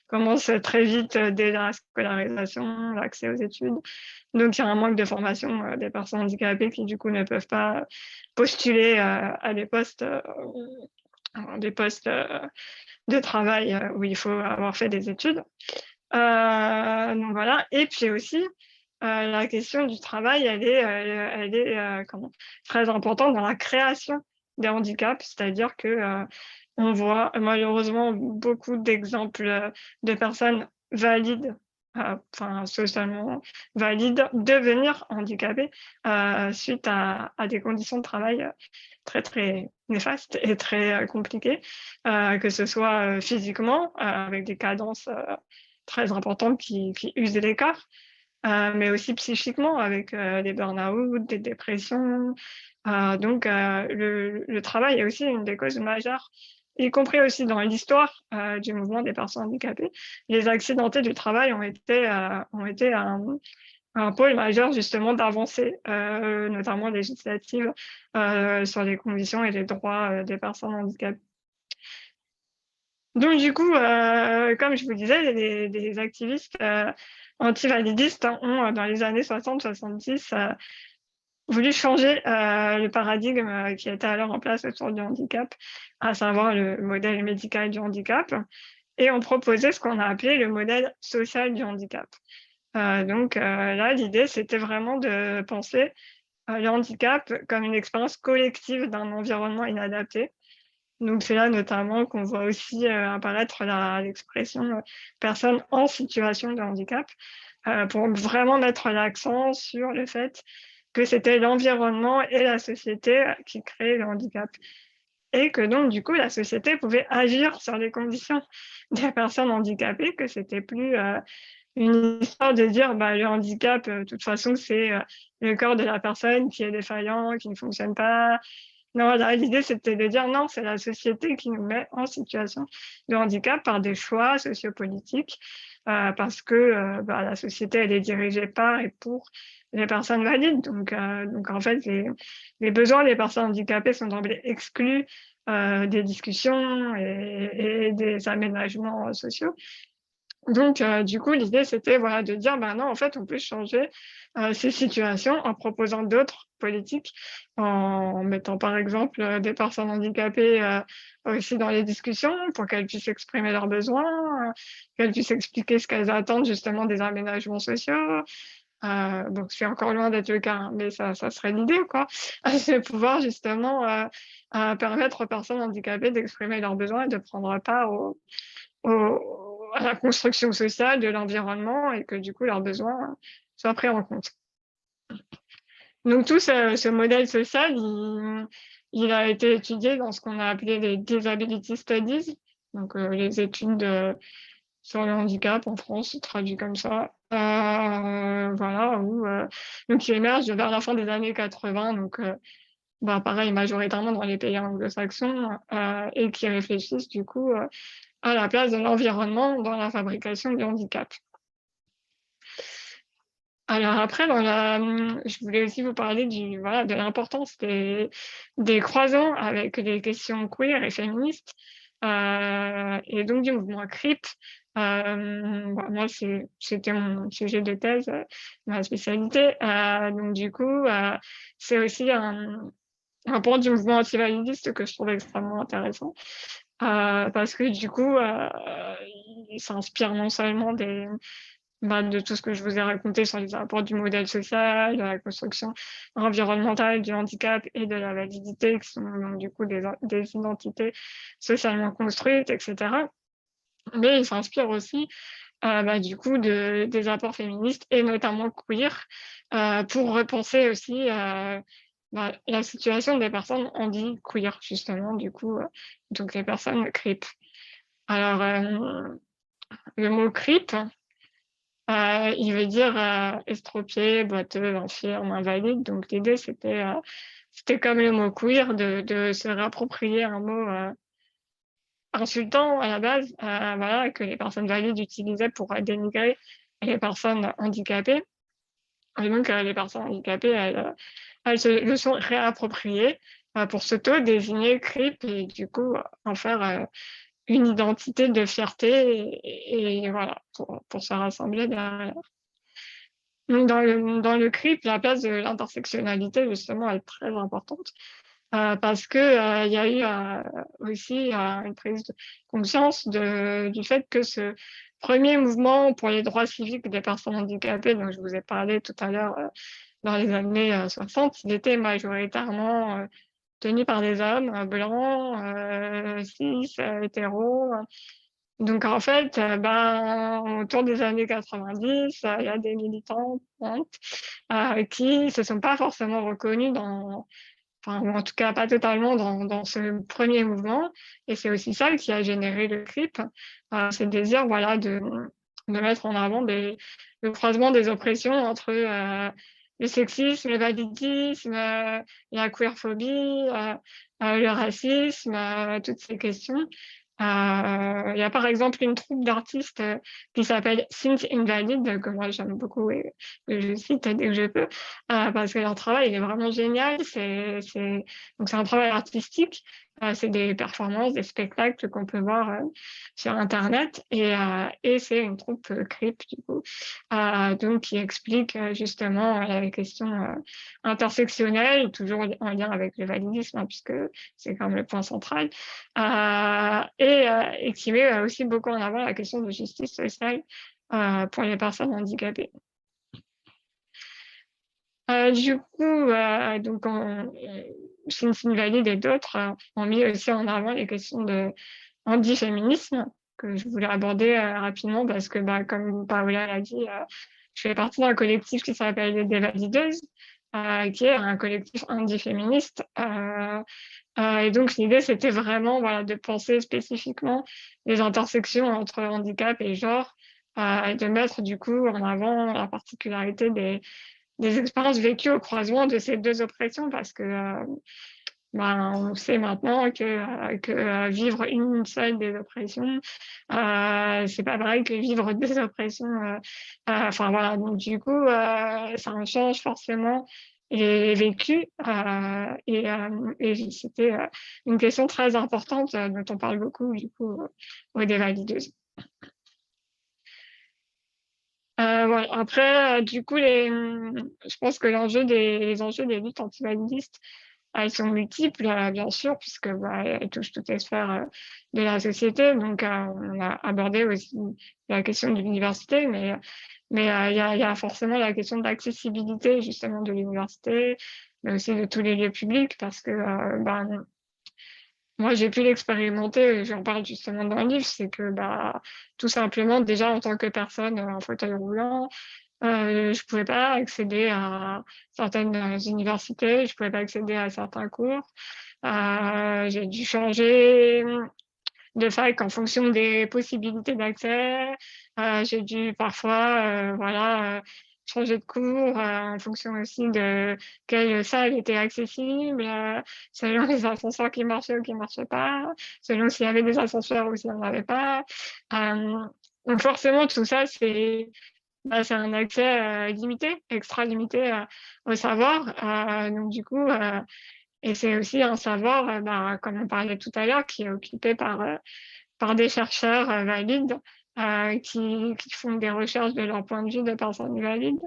commence très vite dès la scolarisation, l'accès aux études. Donc il y a un manque de formation des personnes handicapées qui du coup ne peuvent pas postuler à des postes de travail où il faut avoir fait des études. Donc voilà. Et puis aussi, la question du travail, elle est très importante dans la création des handicaps, c'est-à-dire que on voit malheureusement beaucoup d'exemples de personnes valides, socialement valides, devenir handicapées suite à des conditions de travail très, très néfastes et très compliquées, que ce soit physiquement, avec des cadences très importantes qui usent les corps, mais aussi psychiquement avec des burn-out, des dépressions. Donc, le travail est aussi une des causes majeures, y compris aussi dans l'histoire du mouvement des personnes handicapées. Les accidentés du travail ont été un pôle majeur justement d'avancées, notamment législatives, sur les conditions et les droits des personnes handicapées. Donc du coup, comme je vous disais, des activistes anti-validistes ont, dans les années 60-70, voulu changer le paradigme qui était alors en place autour du handicap, à savoir le modèle médical du handicap, et ont proposé ce qu'on a appelé le modèle social du handicap. Donc là, l'idée, c'était vraiment de penser le handicap comme une expérience collective d'un environnement inadapté. Donc c'est là notamment qu'on voit aussi apparaître l'expression personne en situation de handicap, pour vraiment mettre l'accent sur le fait que c'était l'environnement et la société qui créaient le handicap. Et que donc, du coup, la société pouvait agir sur les conditions des personnes handicapées, que c'était plus une histoire de dire le handicap, de toute façon, c'est le corps de la personne qui est défaillant, qui ne fonctionne pas. Non, l'idée, c'était de dire non, c'est la société qui nous met en situation de handicap par des choix sociopolitiques, parce que la société, elle est dirigée par et pour les personnes valides. Donc en fait, les besoins des personnes handicapées sont d'emblée exclus des discussions et des aménagements sociaux. Donc, du coup, l'idée, c'était de dire, non, en fait, on peut changer ces situations en proposant d'autres politiques, en mettant, par exemple, des personnes handicapées aussi dans les discussions pour qu'elles puissent exprimer leurs besoins, qu'elles puissent expliquer ce qu'elles attendent justement des aménagements sociaux. Donc, c'est encore loin d'être le cas, hein, mais ça serait l'idée, quoi. C'est pouvoir justement permettre aux personnes handicapées d'exprimer leurs besoins et de prendre part à la construction sociale de l'environnement et que du coup leurs besoins soient pris en compte. Donc tout ce modèle social, il a été étudié dans ce qu'on a appelé les disability studies, donc les études sur le handicap en France, traduit comme ça. Donc qui émerge vers la fin des années 80, donc pareil, majoritairement dans les pays anglo-saxons, et qui réfléchissent du coup à la place de l'environnement dans la fabrication du handicap. Alors après, je voulais aussi vous parler de l'importance des croisants avec les questions queer et féministes, et donc du mouvement CRIP. Moi, c'était mon sujet de thèse, ma spécialité. Donc du coup, c'est aussi un point du mouvement antivalidiste que je trouve extrêmement intéressant, parce que du coup, il s'inspire non seulement de tout ce que je vous ai raconté sur les rapports du modèle social, de la construction environnementale, du handicap et de la validité, qui sont donc, du coup des identités socialement construites, etc. Mais il s'inspire aussi du coup des apports féministes et notamment queer, pour repenser aussi la situation des personnes handi-queer, justement, du coup, donc les personnes CRIP. Alors, le mot CRIP, il veut dire estropié, boiteux, infirme, invalide. Donc l'idée, c'était comme le mot queer, de se réapproprier un mot insultant à la base, voilà, que les personnes valides utilisaient pour dénigrer les personnes handicapées. Et donc les personnes handicapées, elles se le sont réappropriées pour s'auto-désigner CRIP et du coup en faire une identité de fierté et voilà, pour se rassembler derrière. Donc dans le CRIP, la place de l'intersectionnalité, justement, est très importante, parce que il y a eu aussi une prise de conscience du fait que ce premier mouvement pour les droits civiques des personnes handicapées, dont je vous ai parlé tout à l'heure, dans les années 60, il était majoritairement tenu par des hommes blancs, cis, hétéros. Donc en fait, autour des années 90, il y a des militantes qui se sont pas forcément reconnues ou en tout cas pas totalement dans ce premier mouvement. Et c'est aussi ça qui a généré le CRIP, ce désir, voilà, de mettre en avant le croisement des oppressions entre le sexisme, le validisme, la queerphobie, le racisme, toutes ces questions. Il y a par exemple une troupe d'artistes qui s'appelle Synth Invalid, que moi j'aime beaucoup et que je cite dès que je peux, parce que leur travail il est vraiment génial. Donc c'est un travail artistique, c'est des performances, des spectacles qu'on peut voir sur Internet, et c'est une troupe CRIP du coup, donc qui explique justement les questions intersectionnelles, toujours en lien avec le validisme, hein, puisque c'est quand même le point central, et qui met aussi beaucoup en avant la question de justice sociale pour les personnes handicapées. Du coup, donc Sinsin Valide et d'autres ont mis aussi en avant les questions de handiféminisme que je voulais aborder rapidement parce que, comme Paola l'a dit, je fais partie d'un collectif qui s'appelle les Dévalideuses, qui est un collectif handiféministe. Et donc l'idée, c'était vraiment, voilà, de penser spécifiquement les intersections entre handicap et genre, et de mettre du coup en avant la particularité des expériences vécues au croisement de ces deux oppressions, parce que on sait maintenant que vivre une seule des oppressions, c'est pas pareil que vivre deux oppressions. Enfin voilà, donc du coup, ça en change forcément les vécus, et c'était une question très importante dont on parle beaucoup du coup aux Dévalideuses. Voilà. Après, du coup, je pense que les enjeux des luttes antivalidistes, elles sont multiples, bien sûr, puisque elles touchent toutes les sphères de la société. Donc, on a abordé aussi la question de l'université, mais il y a forcément la question de l'accessibilité, justement, de l'université, mais aussi de tous les lieux publics, parce que moi, j'ai pu l'expérimenter, j'en parle justement dans le livre, c'est que tout simplement, déjà en tant que personne en fauteuil roulant, je pouvais pas accéder à certaines universités, je pouvais pas accéder à certains cours. J'ai dû changer de fac en fonction des possibilités d'accès. J'ai dû parfois changer de cours en fonction aussi de quelle salle était accessible, selon les ascenseurs qui marchaient ou qui ne marchaient pas, selon s'il y avait des ascenseurs ou s'il n'y en avait pas. Donc forcément, tout ça, c'est c'est un accès limité, extra limité au savoir. Donc du coup, et c'est aussi un savoir, comme on parlait tout à l'heure, qui est occupé par des chercheurs valides qui font des recherches de leur point de vue de personnes valides,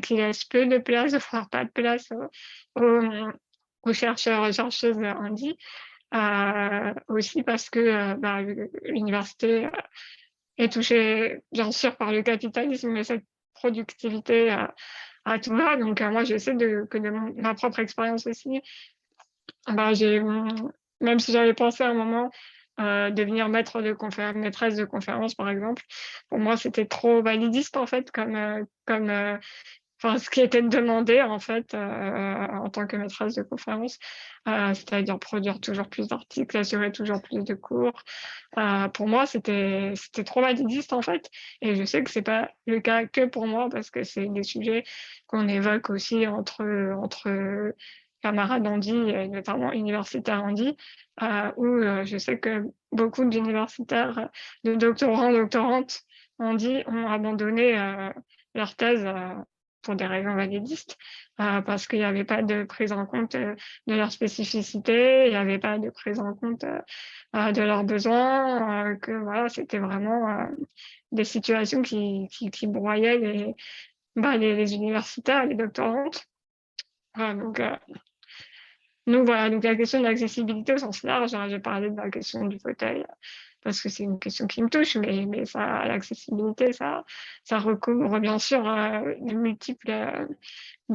qui laissent peu de place, voire pas de place aux chercheurs et chercheuses handi. Aussi parce que l'université est touchée, bien sûr, par le capitalisme, mais cette productivité à tout va. Donc, moi, je sais que de ma propre expérience aussi, même si j'avais pensé à un moment devenir maîtresse de conférence, par exemple, pour moi, c'était trop validiste, en fait, ce qui était demandé, en fait, en tant que maîtresse de conférence, c'est-à-dire produire toujours plus d'articles, assurer toujours plus de cours. Pour moi, c'était trop validiste, en fait. Et je sais que c'est pas le cas que pour moi, parce que c'est des sujets qu'on évoque aussi entre camarades handi, et notamment universitaires handi, où je sais que beaucoup d'universitaires, de doctorants, doctorantes handi ont abandonné leur thèse pour des raisons validistes, parce qu'il n'y avait pas de prise en compte de leur spécificité, il n'y avait pas de prise en compte de leurs besoins, que voilà, c'était vraiment des situations qui broyaient les universitaires, les doctorantes. Donc voilà, donc la question de l'accessibilité au sens large, j'ai parlé de la question du fauteuil parce que c'est une question qui me touche, mais ça, l'accessibilité, ça recouvre bien sûr de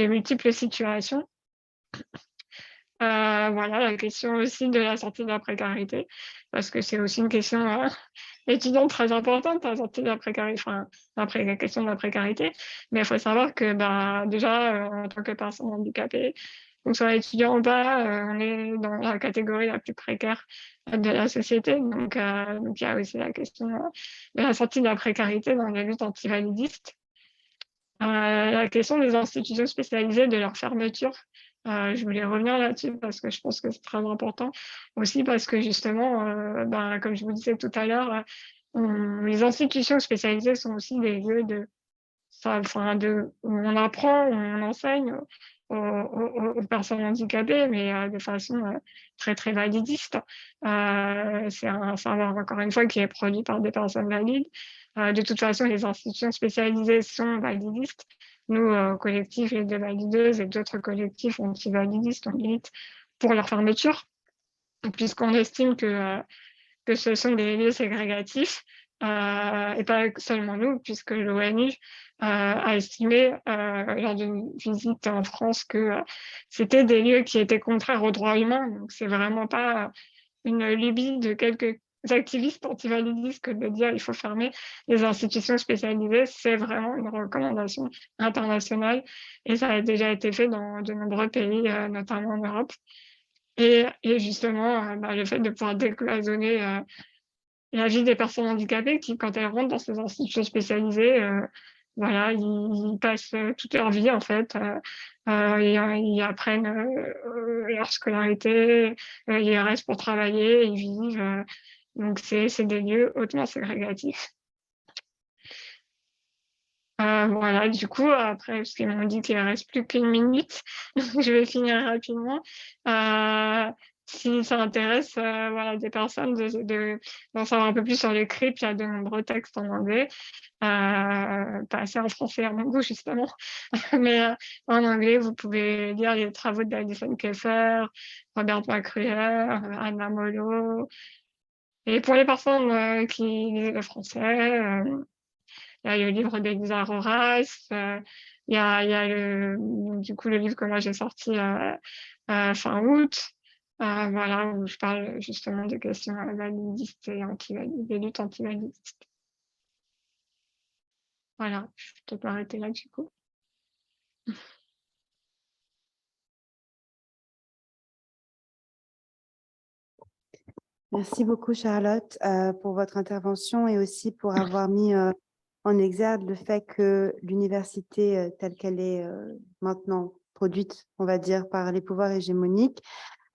multiples situations. Voilà, la question aussi de la sortie de la précarité, parce que c'est aussi une question étudiante très importante, la sortie de la précarité, après la question de la précarité. Mais il faut savoir que déjà, en tant que personne handicapée, qu'on soit étudiant ou pas, on est dans la catégorie la plus précaire de la société. Donc il y a aussi la question de la sortie de la précarité dans les luttes antivalidistes. La question des institutions spécialisées, de leur fermeture. Je voulais revenir là-dessus parce que je pense que c'est très important. Aussi parce que justement, comme je vous disais tout à l'heure, les institutions spécialisées sont aussi des lieux où on apprend, où on enseigne aux personnes handicapées, mais de façon très, très validiste. C'est un savoir, encore une fois, qui est produit par des personnes valides. De toute façon, les institutions spécialisées sont validistes. Nous, collectif les Dévalideuses et d'autres collectifs anti-validistes, on milite pour leur fermeture, puisqu'on estime que ce sont des lieux ségrégatifs, et pas seulement nous, puisque l'ONU a estimé lors d'une visite en France que c'était des lieux qui étaient contraires aux droits humains. Donc, c'est vraiment pas une lubie de quelques activistes antivalidistes que de dire il faut fermer les institutions spécialisées. C'est vraiment une recommandation internationale et ça a déjà été fait dans de nombreux pays, notamment en Europe. Et justement, le fait de pouvoir décloisonner la vie des personnes handicapées qui, quand elles rentrent dans ces institutions spécialisées, voilà, ils passent toute leur vie, en fait. Ils apprennent leur scolarité, ils restent pour travailler, ils vivent. Donc, c'est des lieux hautement ségrégatifs. Voilà, du coup, après, parce qu'ils m'ont dit qu'il ne reste plus qu'une minute, je vais finir rapidement. Si ça intéresse des personnes d'en savoir un peu plus sur le CRIP, il y a de nombreux textes en anglais, pas assez en français à mon goût, justement. Mais en anglais, vous pouvez lire les travaux d'Alison Keffer, Robert McCruer, Anna Molo. Et pour les personnes qui lisent le français, il y a le livre d'Elisa Roras, il y a le livre que moi j'ai sorti fin août, voilà, où je parle justement des questions validistes et des luttes anti-validistes. Voilà, je vais peut-être m'arrêter là du coup. Merci beaucoup, Charlotte, pour votre intervention et aussi pour avoir mis en exergue le fait que l'université telle qu'elle est maintenant produite, on va dire, par les pouvoirs hégémoniques,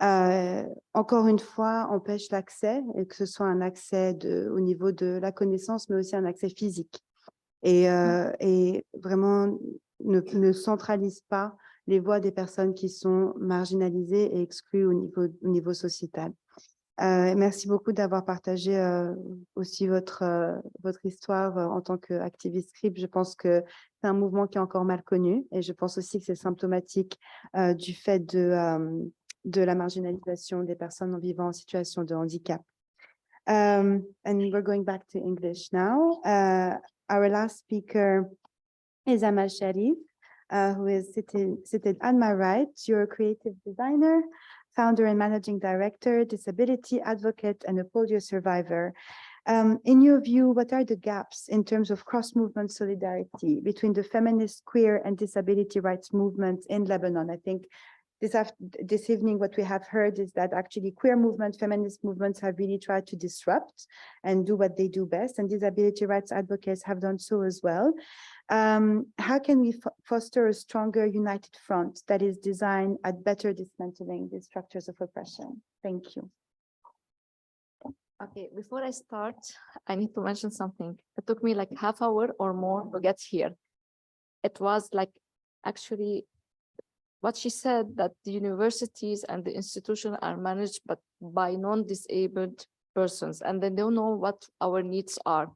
encore une fois, empêche l'accès, et que ce soit un accès au niveau de la connaissance, mais aussi un accès physique. et vraiment ne centralise pas les voix des personnes qui sont marginalisées et exclues au niveau sociétal. Merci beaucoup d'avoir partagé aussi votre histoire en tant qu'activiste scribe. Je pense que c'est un mouvement qui est encore mal connu et je pense aussi que c'est symptomatique du fait de la marginalisation des personnes vivant en situation de handicap. And we're going back to English now. Our last speaker is Amal Charif, who is seated at my right. You're a creative designer, founder and managing director, disability advocate, and a polio survivor. In your view, what are the gaps in terms of cross-movement solidarity between the feminist, queer, and disability rights movements in Lebanon? I think this evening, what we have heard is that actually queer movement, feminist movements have really tried to disrupt and do what they do best, and disability rights advocates have done so as well. How can we foster a stronger united front that is designed at better dismantling these structures of oppression? Thank you. Okay, before I start, I need to mention something. It took me like half hour or more to get here. It was like actually what she said, that the universities and the institution are managed but by non-disabled persons, and they don't know what our needs are.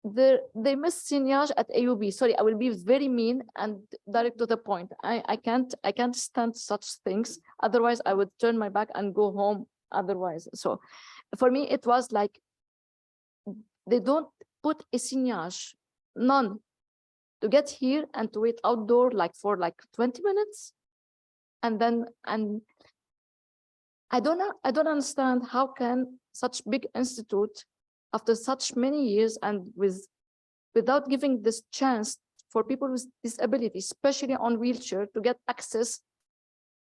They miss signage at AUB. Sorry, I will be very mean and direct to the point. I can't stand such things. Otherwise, I would turn my back and go home otherwise. So for me, it was like they don't put a signage, none, to get here and to wait outdoor for 20 minutes. And I don't understand how can such big institute, after such many years and without giving this chance for people with disability, especially on wheelchair, to get access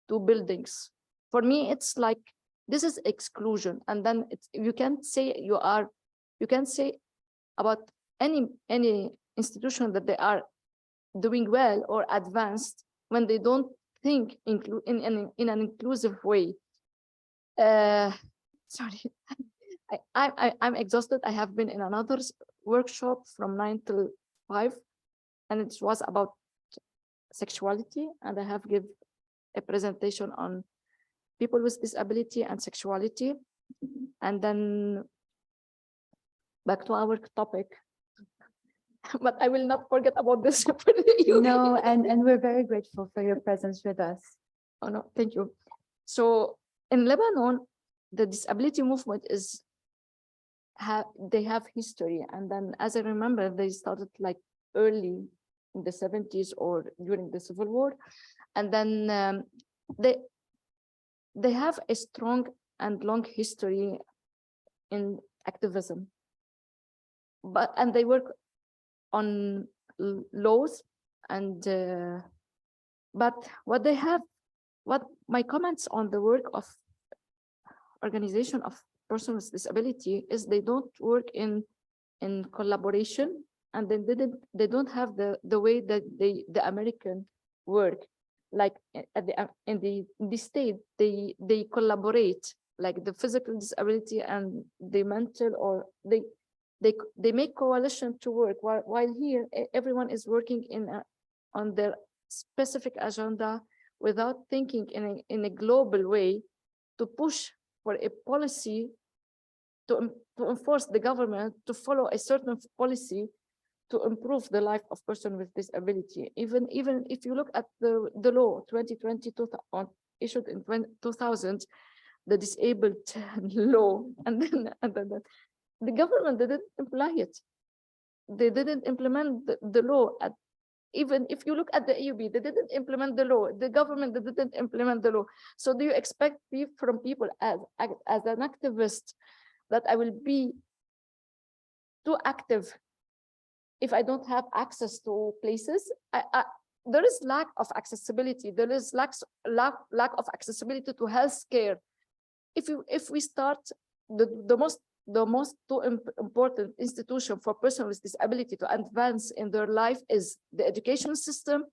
to buildings. For me, it's like this is exclusion. And then you can't say about any institution that they are doing well or advanced when they don't think in an inclusive way. Sorry, I'm exhausted. I have been in another workshop from 9 till 5, and it was about sexuality, and I have given a presentation on people with disability and sexuality. And then back to our topic. But I will not forget about this. No, and we're very grateful for your presence with us. Oh no, thank you. So in Lebanon, the disability movement they have history, and then as I remember, they started like early in the 70s or during the Civil War, and then they have a strong and long history in activism, and they work on laws, and but what my comments on the work of organization of persons with disability is they don't work in collaboration, and they don't have the way that the American work, like in the state they collaborate, like the physical disability and the mental, or they make coalition to work, while here everyone is working on their specific agenda without thinking in a global way to push for a policy to enforce the government to follow a certain policy to improve the life of person with disability. Even if you look at the law 2022 issued in 2000, the disabled law, and then the government didn't apply it. They didn't implement the law. Even if you look at the AUB, they didn't implement the law. The government didn't implement the law. So do you expect from people as an activist that I will be too active if I don't have access to places? There is lack of accessibility. There is lack of accessibility to healthcare. If we start the most important institution for persons with disability to advance in their life is the education system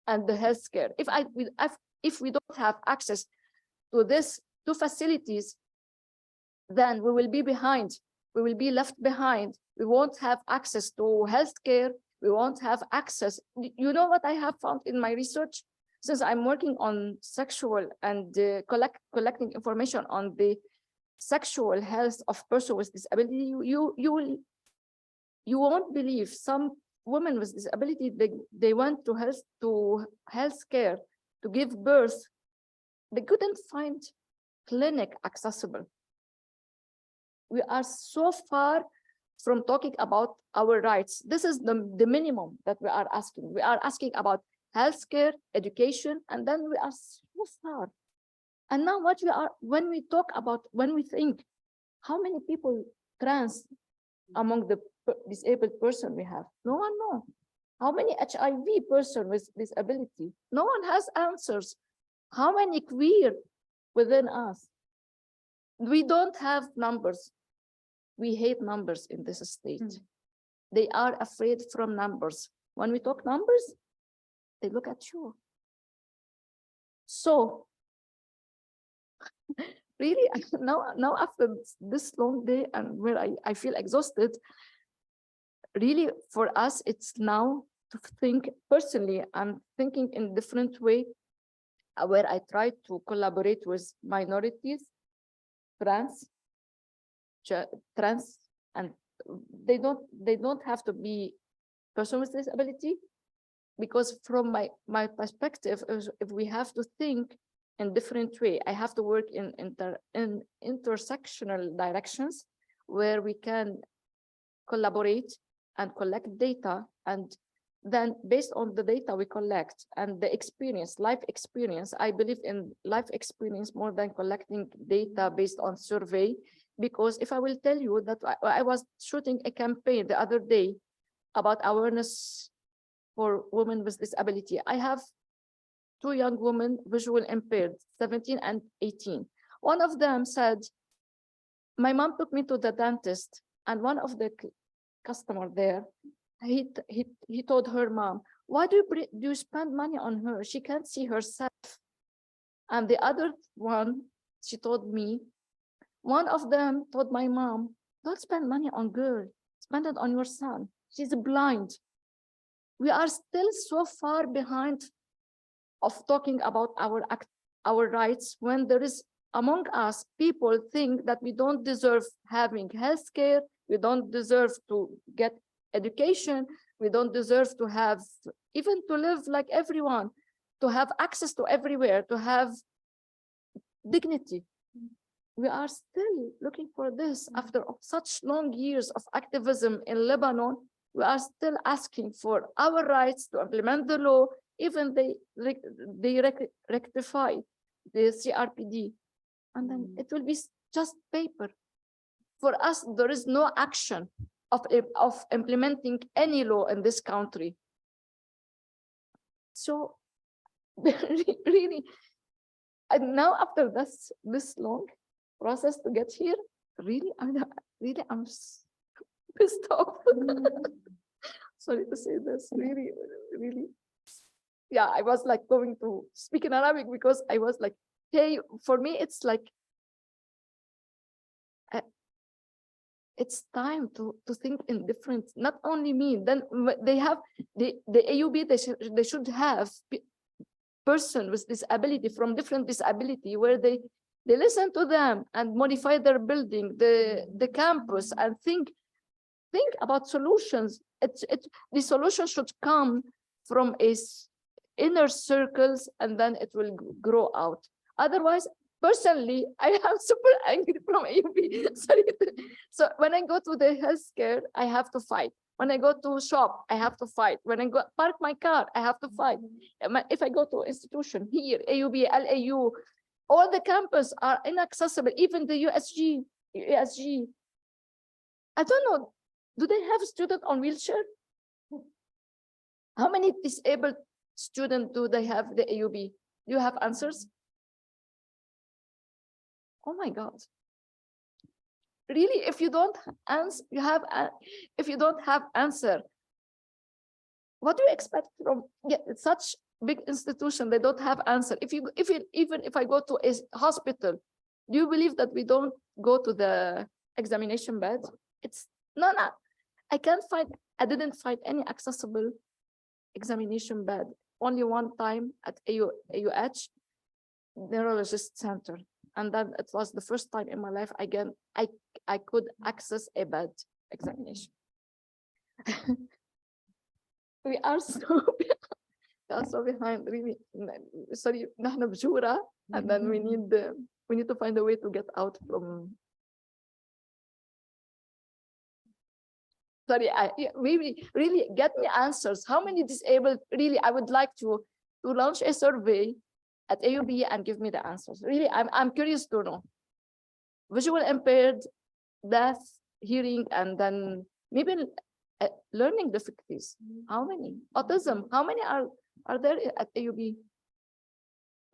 and the healthcare. If we don't have access to these two facilities, then we will be behind we will be left behind. We won't have access to healthcare. We won't have access. You know what I have found in my research? Since I'm working on sexual and collecting information on the sexual health of persons with disability, you won't believe some women with disability, they went to healthcare to give birth. They couldn't find clinic accessible. We are so far from talking about our rights. This is the minimum that we are asking. We are asking about healthcare, education, and then we are so far. And now when we think, how many people trans among the disabled person we have? No one knows. How many HIV person with disability? No one has answers. How many queer within us? We don't have numbers. We hate numbers in this state. They are afraid from numbers. When we talk numbers, they look at you. So really, now after this long day and where I feel exhausted, really for us, it's now to think personally. I'm thinking in a different way, where I try to collaborate with minorities, trans, and they don't have to be person with disability, because from my perspective, if we have to think in different way, I have to work in intersectional directions where we can collaborate and collect data, and then based on the data we collect and the experience, life experience, I believe in life experience more than collecting data based on survey. Because if I will tell you that I was shooting a campaign the other day about awareness for women with disability. I have 2 young women, visual impaired, 17 and 18. One of them said, my mom took me to the dentist, and one of the customer there, he told her mom, why do you spend money on her? She can't see herself. And the other one, she told me, one of them told my mom, don't spend money on girl, spend it on your son. She's blind. We are still so far behind of talking about our rights, when there is among us people think that we don't deserve having healthcare, we don't deserve to get education, we don't deserve to have, even to live like everyone, to have access to everywhere, to have dignity. We are still looking for this after such long years of activism in Lebanon. We are still asking for our rights to implement the law, even they rectify the CRPD, and then it will be just paper. For us, there is no action of implementing any law in this country. So really, and now after this long process to get here, really, I'm pissed off. Sorry to say this, really. Yeah, I was like going to speak in Arabic because I was like, hey, for me, it's like, it's time to think in different, not only me, then they have the AUB, they should have person with disability from different disability where they listen to them and modify their building, the campus, and think about solutions. The solution should come from inner circles, and then it will grow out. Otherwise, personally, I am super angry from AUB. Sorry. So when I go to the healthcare, I have to fight. When I go to shop, I have to fight. When I go park my car, I have to fight. If I go to institution here, AUB, LAU, all the campus are inaccessible. Even the USG. I don't know. Do they have students on wheelchair? How many disabled students do they have the AUB? Do you have answers? Oh my God. Really, if you don't answer, if you don't have answer, what do you expect from such big institution? They don't have answer. Even if I go to a hospital, do you believe that we don't go to the examination bed. It's no. I didn't find any accessible examination bed. Only one time at AUH neurologist center, and then it was the first time in my life again I could access a bed examination. we are so behind, really. Sorry, نحن بجورة, and then we need to find a way to get out from. Sorry, really get me answers. How many disabled? Really, I would like to launch a survey at AUB and give me the answers. Really, I'm curious to know. Visual impaired, deaf, hearing, and then maybe learning difficulties. How many? Autism. How many are there at AUB?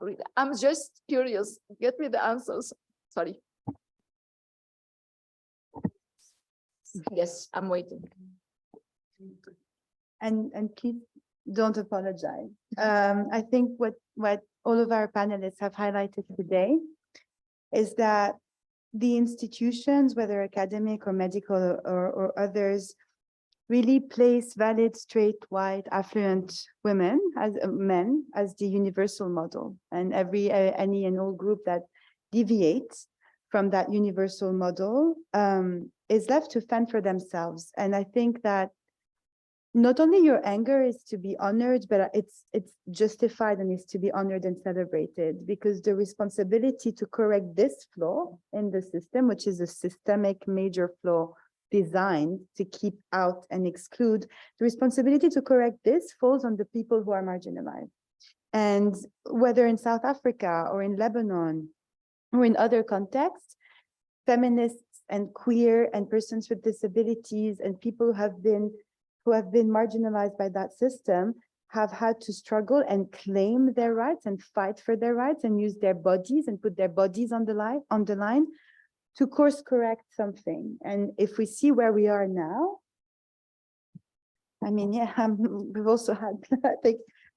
Really, I'm just curious. Get me the answers. Sorry. Yes, I'm waiting. And please don't apologize. I think what all of our panelists have highlighted today is that the institutions, whether academic or medical or others, really place valid, straight, white, affluent women as men as the universal model, and any and all group that deviates from that universal model is left to fend for themselves. And I think that not only your anger is to be honored, but it's justified and is to be honored and celebrated, because the responsibility to correct this flaw in the system, which is a systemic major flaw designed to keep out and exclude, the responsibility to correct this falls on the people who are marginalized. And whether in South Africa or in Lebanon or in other contexts, feminists and queer and persons with disabilities and people who have been marginalized by that system have had to struggle and claim their rights and fight for their rights and use their bodies and put their bodies on the line to course correct something. And if we see where we are now, I mean, yeah, we've also had, I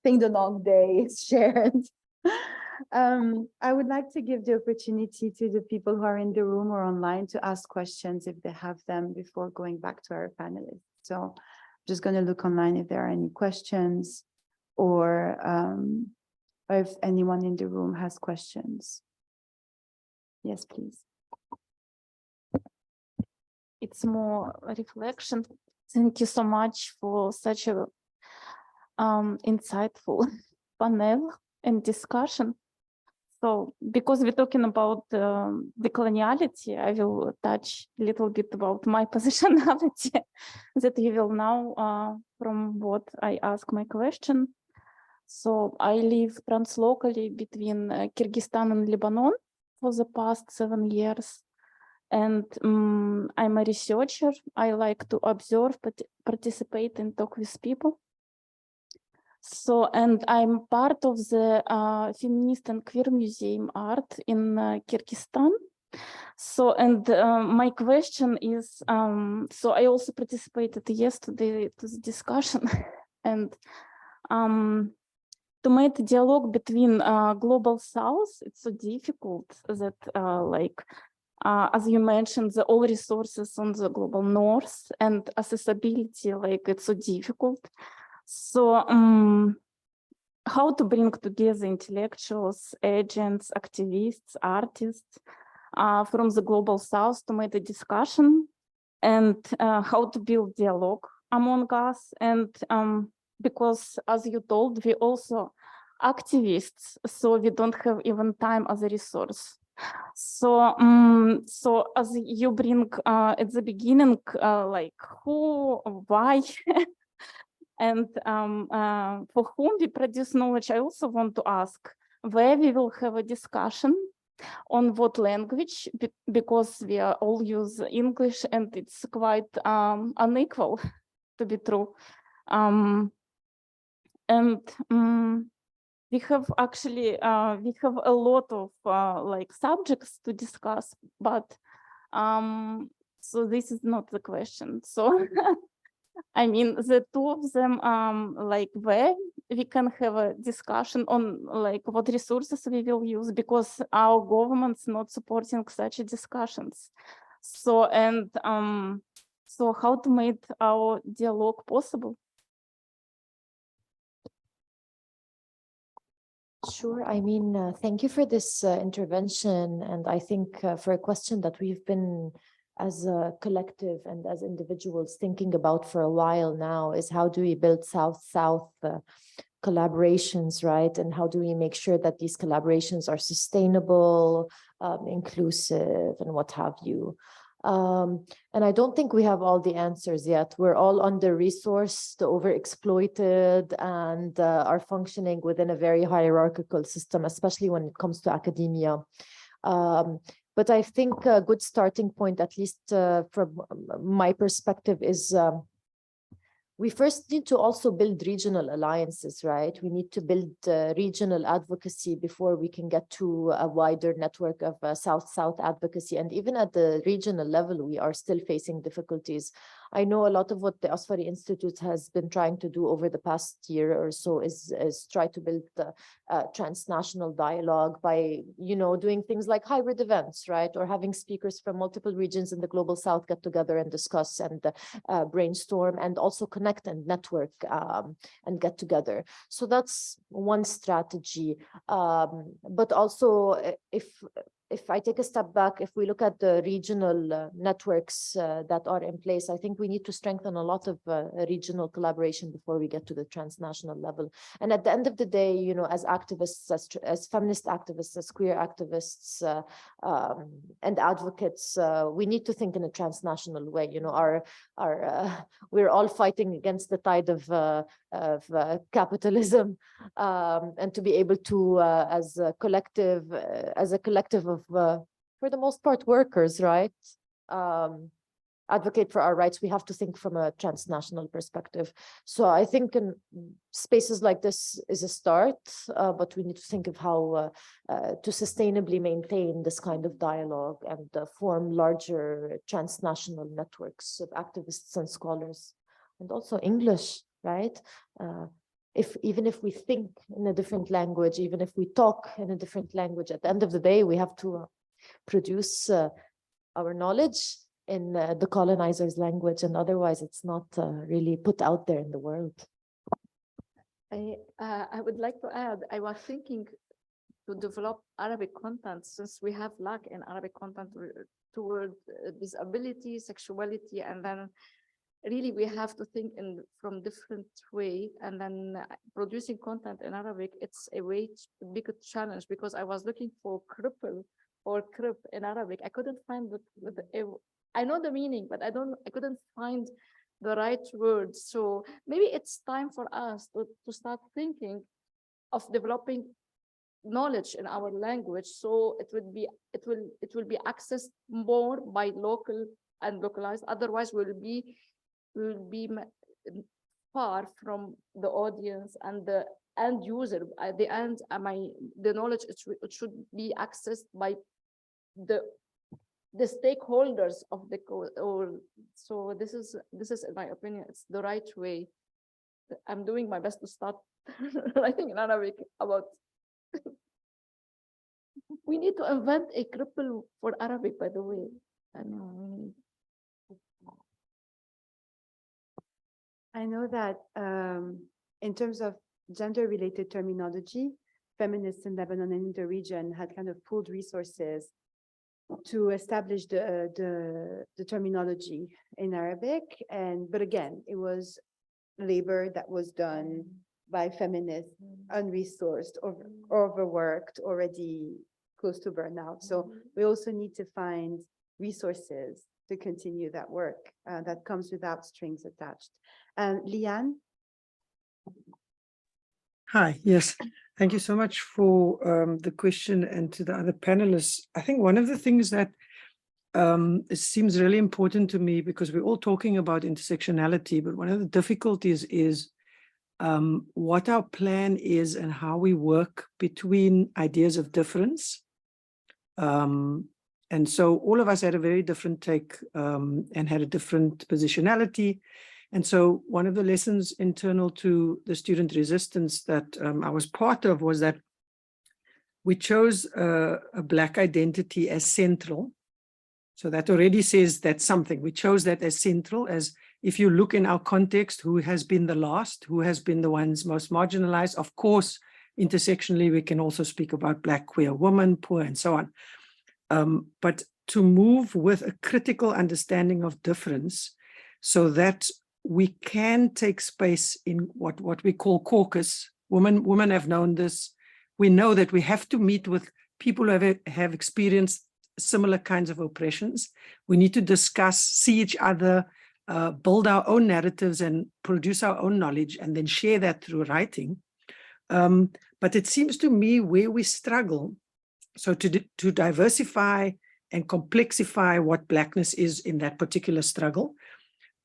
think the long day is shared. I would like to give the opportunity to the people who are in the room or online to ask questions if they have them before going back to our panelists. So I'm just going to look online if there are any questions or if anyone in the room has questions. Yes, please. It's more reflection. Thank you so much for such a insightful panel and discussion. So, because we're talking about decoloniality, I will touch a little bit about my positionality that you will know from what I ask my question. So, I live translocally between Kyrgyzstan and Lebanon for the past 7 years. And I'm a researcher. I like to observe, participate and talk with people. So, and I'm part of the Feminist and Queer Museum Art in Kyrgyzstan. So, and my question is, so I also participated yesterday to the discussion and to make a dialogue between Global South, it's so difficult that as you mentioned, all resources on the Global North and accessibility, it's so difficult. So how to bring together intellectuals, agents, activists, artists from the Global South to make a discussion, and how to build dialogue among us. And because as you told, we also activists, so we don't have even time as a resource. So, so as you bring at the beginning, who, why, and for whom we produce knowledge, I also want to ask where we will have a discussion, on what language, because we all use English and it's quite unequal, to be true. We have actually, we have a lot of subjects to discuss, but so this is not the question. So I mean, the two of them, where we can have a discussion on what resources we will use, because our government's not supporting such discussions. So, and so how to make our dialogue possible? Sure. I mean, thank you for this intervention. And I think for a question that we've been as a collective and as individuals thinking about for a while now is how do we build South-South collaborations, right? And how do we make sure that these collaborations are sustainable, inclusive, and what have you? And I don't think we have all the answers yet. We're all under-resourced, overexploited, and are functioning within a very hierarchical system, especially when it comes to academia. But I think a good starting point, at least from my perspective, is we first need to also build regional alliances, right? We need to build regional advocacy before we can get to a wider network of South-South advocacy. And even at the regional level, we are still facing difficulties. I know a lot of what the Asfari Institute has been trying to do over the past year or so is try to build transnational dialogue by, you know, doing things like hybrid events, right? Or having speakers from multiple regions in the Global South get together and discuss and brainstorm and also connect and network and get together. So that's one strategy. But also if I take a step back, if we look at the regional networks that are in place, I think we need to strengthen a lot of regional collaboration before we get to the transnational level. And at the end of the day, you know, as activists, as feminist activists, as queer activists and advocates, we need to think in a transnational way. You know, we're all fighting against the tide of capitalism, and to be able to, as a collective of, for the most part, workers, right? Advocate for our rights, we have to think from a transnational perspective. So I think in spaces like this is a start, but we need to think of how to sustainably maintain this kind of dialogue and form larger transnational networks of activists and scholars, and also English, right? Even if we think in a different language, even if we talk in a different language, at the end of the day, we have to produce our knowledge in the colonizer's language, and otherwise it's not really put out there in the world. I would like to add, I was thinking to develop Arabic content, since we have lack in Arabic content toward disability, sexuality, and then really we have to think from different way, and then producing content in Arabic, it's a way to be a challenge, because I was looking for cripple or crip in Arabic. I couldn't find I know the meaning, but I couldn't find the right word. So maybe it's time for us to start thinking of developing knowledge in our language, so it will be accessed more by local and localized. Otherwise we'll be far from the audience and the end user. At the end, the knowledge it should be accessed by the stakeholders of the so this is in my opinion, it's the right way. I'm doing my best to start writing in Arabic about we need to invent a cripple for Arabic, by the way. I know that in terms of gender-related terminology, feminists in Lebanon and in the region had kind of pooled resources to establish the terminology in Arabic. But again, it was labor that was done by feminists, unresourced, overworked, already close to burnout. So we also need to find resources to continue that work that comes without strings attached. Liane? Hi, yes. Thank you so much for the question, and to the other panelists. I think one of the things that it seems really important to me, because we're all talking about intersectionality, but one of the difficulties is what our plan is and how we work between ideas of difference. And so all of us had a very different take and had a different positionality. And so one of the lessons internal to the student resistance that I was part of was that we chose a Black identity as central. So that already says that's something. We chose that as central, as if you look in our context, who has been the last, who has been the ones most marginalized. Of course, intersectionally, we can also speak about Black, queer women, poor, and so on. But to move with a critical understanding of difference so that we can take space in what we call caucus. Women have known this. We know that we have to meet with people who have experienced similar kinds of oppressions. We need to discuss, see each other, build our own narratives and produce our own knowledge and then share that through writing. But it seems to me where we struggle, so to diversify and complexify what Blackness is in that particular struggle,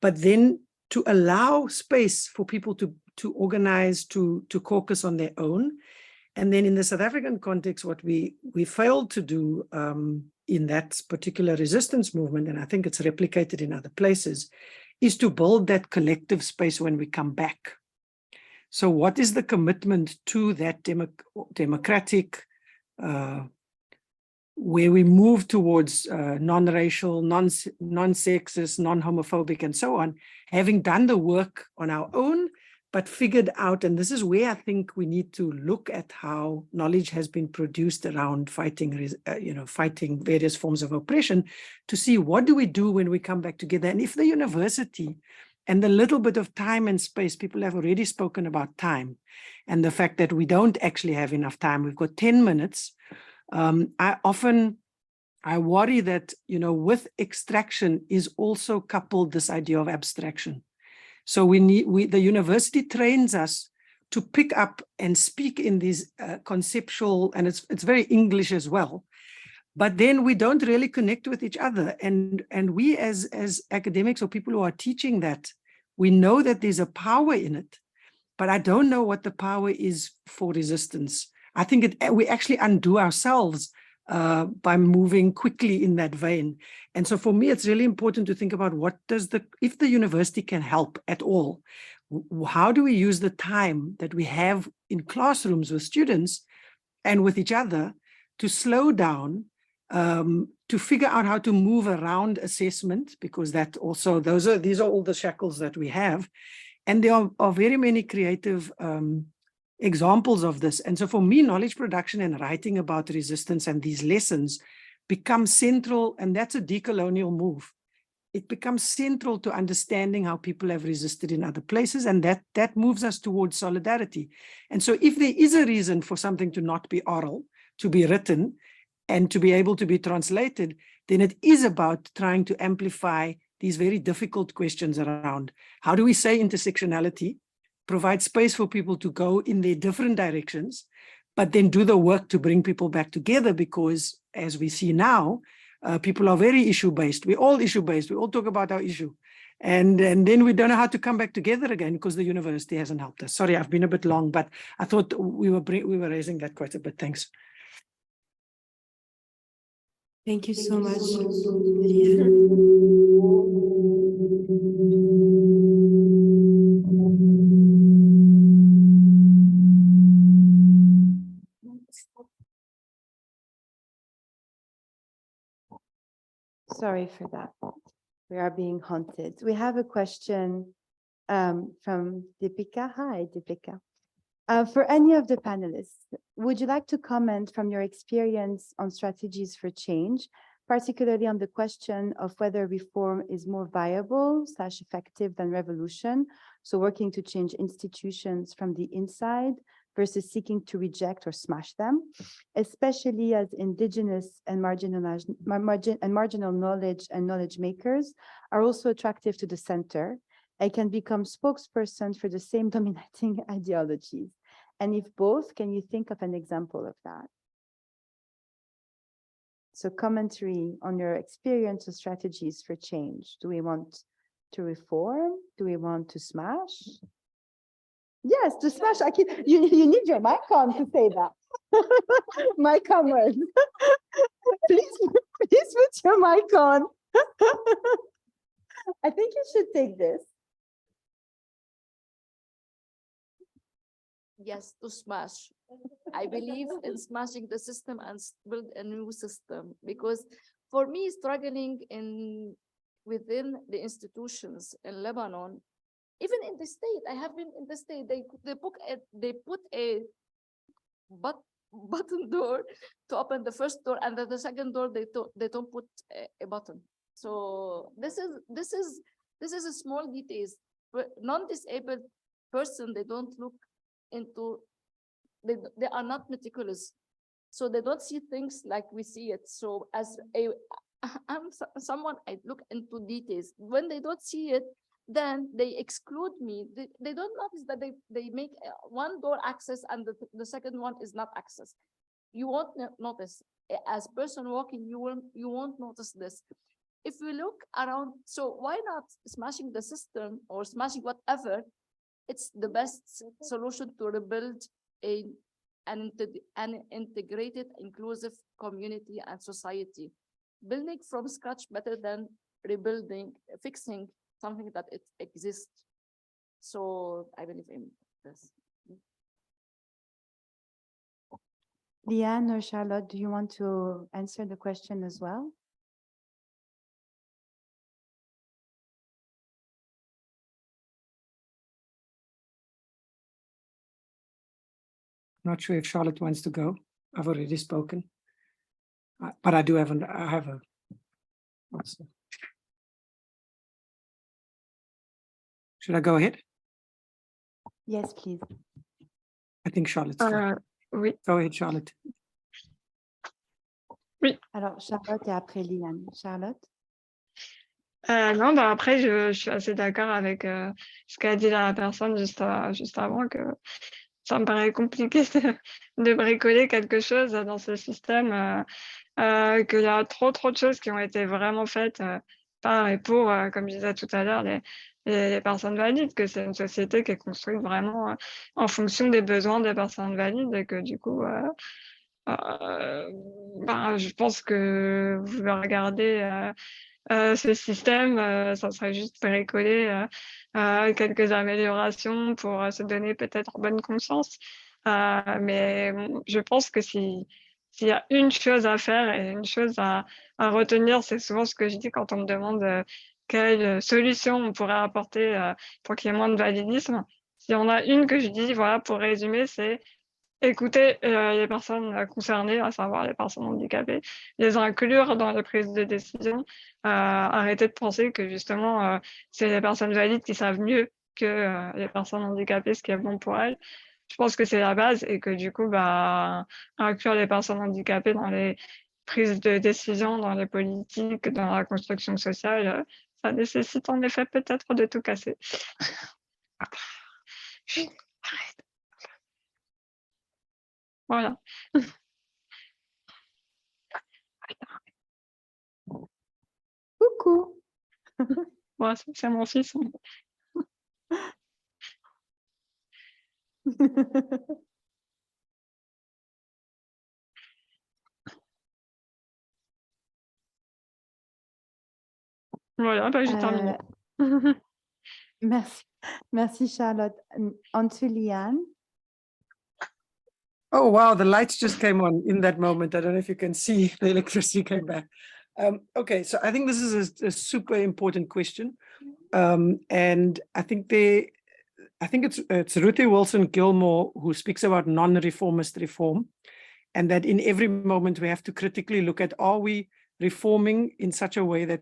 but then to allow space for people to organize, to caucus on their own. And then in the South African context, what we failed to do in that particular resistance movement, and I think it's replicated in other places, is to build that collective space when we come back. So what is the commitment to that democratic, where we move towards non-racial, non-sexist, non-homophobic, and so on, having done the work on our own, but figured out, and this is where I think we need to look at how knowledge has been produced around fighting, fighting various forms of oppression, to see what do we do when we come back together. And if the university and the little bit of time and space, people have already spoken about time, and the fact that we don't actually have enough time, we've got 10 minutes. I worry that, with extraction is also coupled this idea of abstraction. So the university trains us to pick up and speak in these conceptual, and it's very English as well, but then we don't really connect with each other. And we as academics or people who are teaching that, we know that there's a power in it, but I don't know what the power is for resistance. I think we actually undo ourselves by moving quickly in that vein. And so for me, it's really important to think about if the university can help at all, how do we use the time that we have in classrooms with students and with each other to slow down, to figure out how to move around assessment, because that also, these are all the shackles that we have. And there are very many creative examples of this. And so for me, knowledge production and writing about resistance and these lessons become central, and that's a decolonial move. It becomes central to understanding how people have resisted in other places, and that moves us towards solidarity. And so if there is a reason for something to not be oral, to be written, and to be able to be translated, then it is about trying to amplify these very difficult questions around how do we say intersectionality, provide space for people to go in their different directions, but then do the work to bring people back together, because as we see now, people are very issue-based. We're all issue-based. We all talk about our issue. And then we don't know how to come back together again because the university hasn't helped us. Sorry, I've been a bit long, but I thought we were raising that quite a bit. Thanks. Thank you so much. Sorry for that. We are being haunted. We have a question from Deepika. Hi, Deepika. For any of the panelists, would you like to comment from your experience on strategies for change, particularly on the question of whether reform is more viable / effective than revolution, so working to change institutions from the inside versus seeking to reject or smash them, especially as indigenous and marginal knowledge and knowledge makers are also attractive to the center and can become spokesperson for the same dominating ideologies? And if both, can you think of an example of that? So commentary on your experience or strategies for change. Do we want to reform? Do we want to smash? Yes, to smash. You need your mic on to say that. Mic on word. please put your mic on. I think you should take this. Yes, to smash. I believe in smashing the system and build a new system, because For me, struggling within the institutions in Lebanon, even in the state, I have been in the state, they put a button door to open the first door, and then the second door they don't put a button. So this is a small details. But non-disabled person, they don't look into, they are not meticulous, so they don't see things like we see it. So as I'm someone, I look into details. When they don't see it, then they exclude me. They don't notice that they make one door access and the second one is not access. You won't notice. As person walking, you won't notice this. If we look around, so why not smashing the system or smashing whatever? It's the best solution to rebuild an integrated, inclusive community and society. Building from scratch better than rebuilding, fixing something that it exists. So I believe in this. Leanne or Charlotte, do you want to answer the question as well? Not sure if Charlotte wants to go. I've already spoken, but I have a. Also. Should I go ahead? Yes, please. I think Charlotte's. Oui. Go ahead, Charlotte. Oui. Alors, Charlotte et après Liane. Charlotte? Non, bah après, je suis assez d'accord avec ce qu'a dit la personne juste avant, que ça me paraît compliqué de bricoler quelque chose dans ce système, qu'il y a trop de choses qui ont été vraiment faites par et pour, comme je disais tout à l'heure, les personnes valides, que c'est une société qui est construite vraiment en fonction des besoins des personnes valides, et que du coup, je pense que vous regardez ce système, ça serait juste bricoler quelques améliorations pour se donner peut-être bonne conscience. Mais je pense que s'il y a une chose à faire et une chose à retenir, c'est souvent ce que je dis quand on me demande quelle solution on pourrait apporter pour qu'il y ait moins de validisme. S'il y en a une que je dis, voilà, pour résumer, c'est écouter les personnes concernées, à savoir les personnes handicapées, les inclure dans les prises de décision, arrêter de penser que justement c'est les personnes valides qui savent mieux que les personnes handicapées ce qui est bon pour elles. Je pense que c'est la base, et que du coup, inclure les personnes handicapées dans les prises de décision, dans les politiques, dans la construction sociale, ça nécessite en effet peut-être de tout casser. Arrête. Voilà. Coucou. Ouais, c'est mon fils. Voilà, j'ai terminé. Merci Charlotte. On to Liane. Oh, wow, the lights just came on in that moment. I don't know if you can see the electricity came back. Okay, so I think this is a super important question. And I think it's Ruthie Wilson-Gilmore who speaks about non-reformist reform, and that in every moment we have to critically look at, are we reforming in such a way that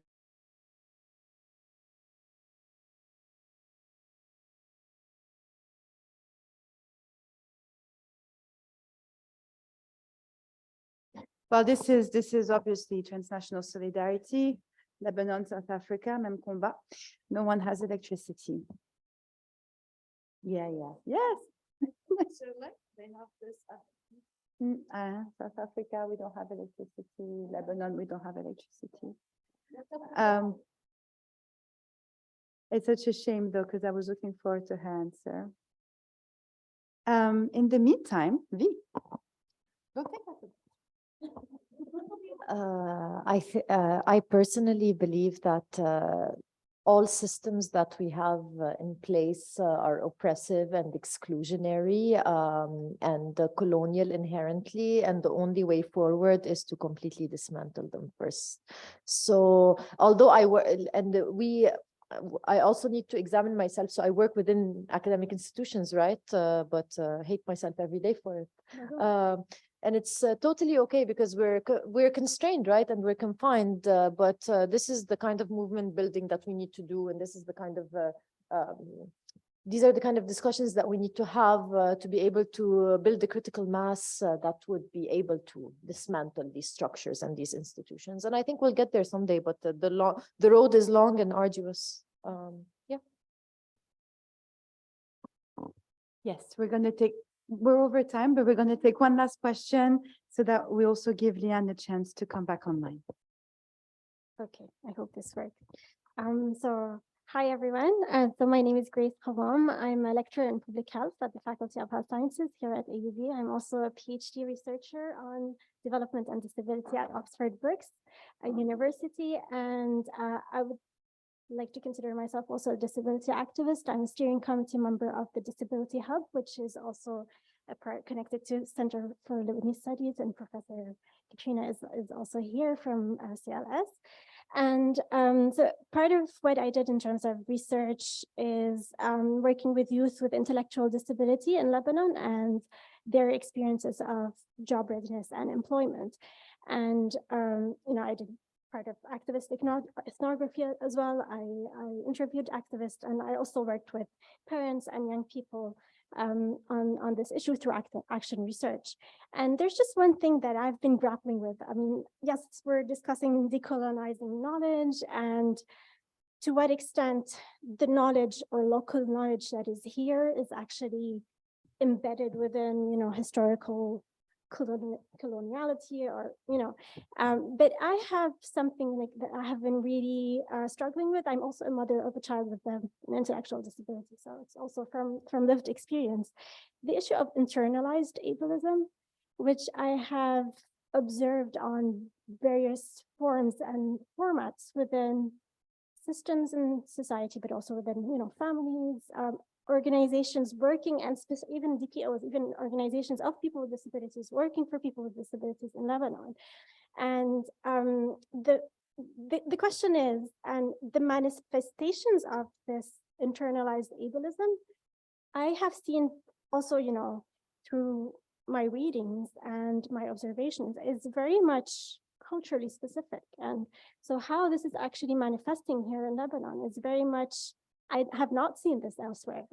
Well, this is obviously transnational solidarity. Lebanon, South Africa, même combat. No one has electricity. Yeah. Yes. They have this. South Africa, we don't have electricity. Lebanon, we don't have electricity. It's such a shame though, because I was looking forward to her answer. In the meantime, Vi. I personally believe that all systems that we have in place are oppressive and exclusionary and colonial inherently, and the only way forward is to completely dismantle them first. So although I also need to examine myself. So I work within academic institutions, right? But hate myself every day for it. And it's totally okay because we're constrained, right? And we're confined. But this is the kind of movement building that we need to do, and this is the kind of these are the kind of discussions that we need to have to be able to build the critical mass that would be able to dismantle these structures and these institutions. And I think we'll get there someday, but the road is long and arduous. Yeah. Yes, we're over time, but we're going to take one last question so that we also give Leanne a chance to come back online. Okay, I hope this works. So hi everyone. So my name is Grace Kavam. I'm a lecturer in public health at the Faculty of Health Sciences here at AUB. I'm also a PhD researcher on development and disability at Oxford Brookes University. And I would like to consider myself also a disability activist. I'm a steering committee member of the Disability Hub, which is also a part connected to Center for Lebanese Studies, and Professor Katrina is also here from CLS. And so part of what I did in terms of research is working with youth with intellectual disability in Lebanon and their experiences of job readiness and employment. And, I did part of activist ethnography as well. I interviewed activists, and I also worked with parents and young people on this issue through action research. And there's just one thing that I've been grappling with. I mean, yes, we're discussing decolonizing knowledge, and to what extent the knowledge or local knowledge that is here is actually embedded within, historical coloniality, or but I have something like that I have been really struggling with. I'm also a mother of a child with an intellectual disability, so it's also from lived experience. The issue of internalized ableism, which I have observed on various forms and formats within systems in society, but also within families, organizations working, and even DPOs, even organizations of people with disabilities working for people with disabilities in Lebanon. And the question is, and the manifestations of this internalized ableism, I have seen also, through my readings and my observations, is very much culturally specific. And so how this is actually manifesting here in Lebanon is very much, I have not seen this elsewhere.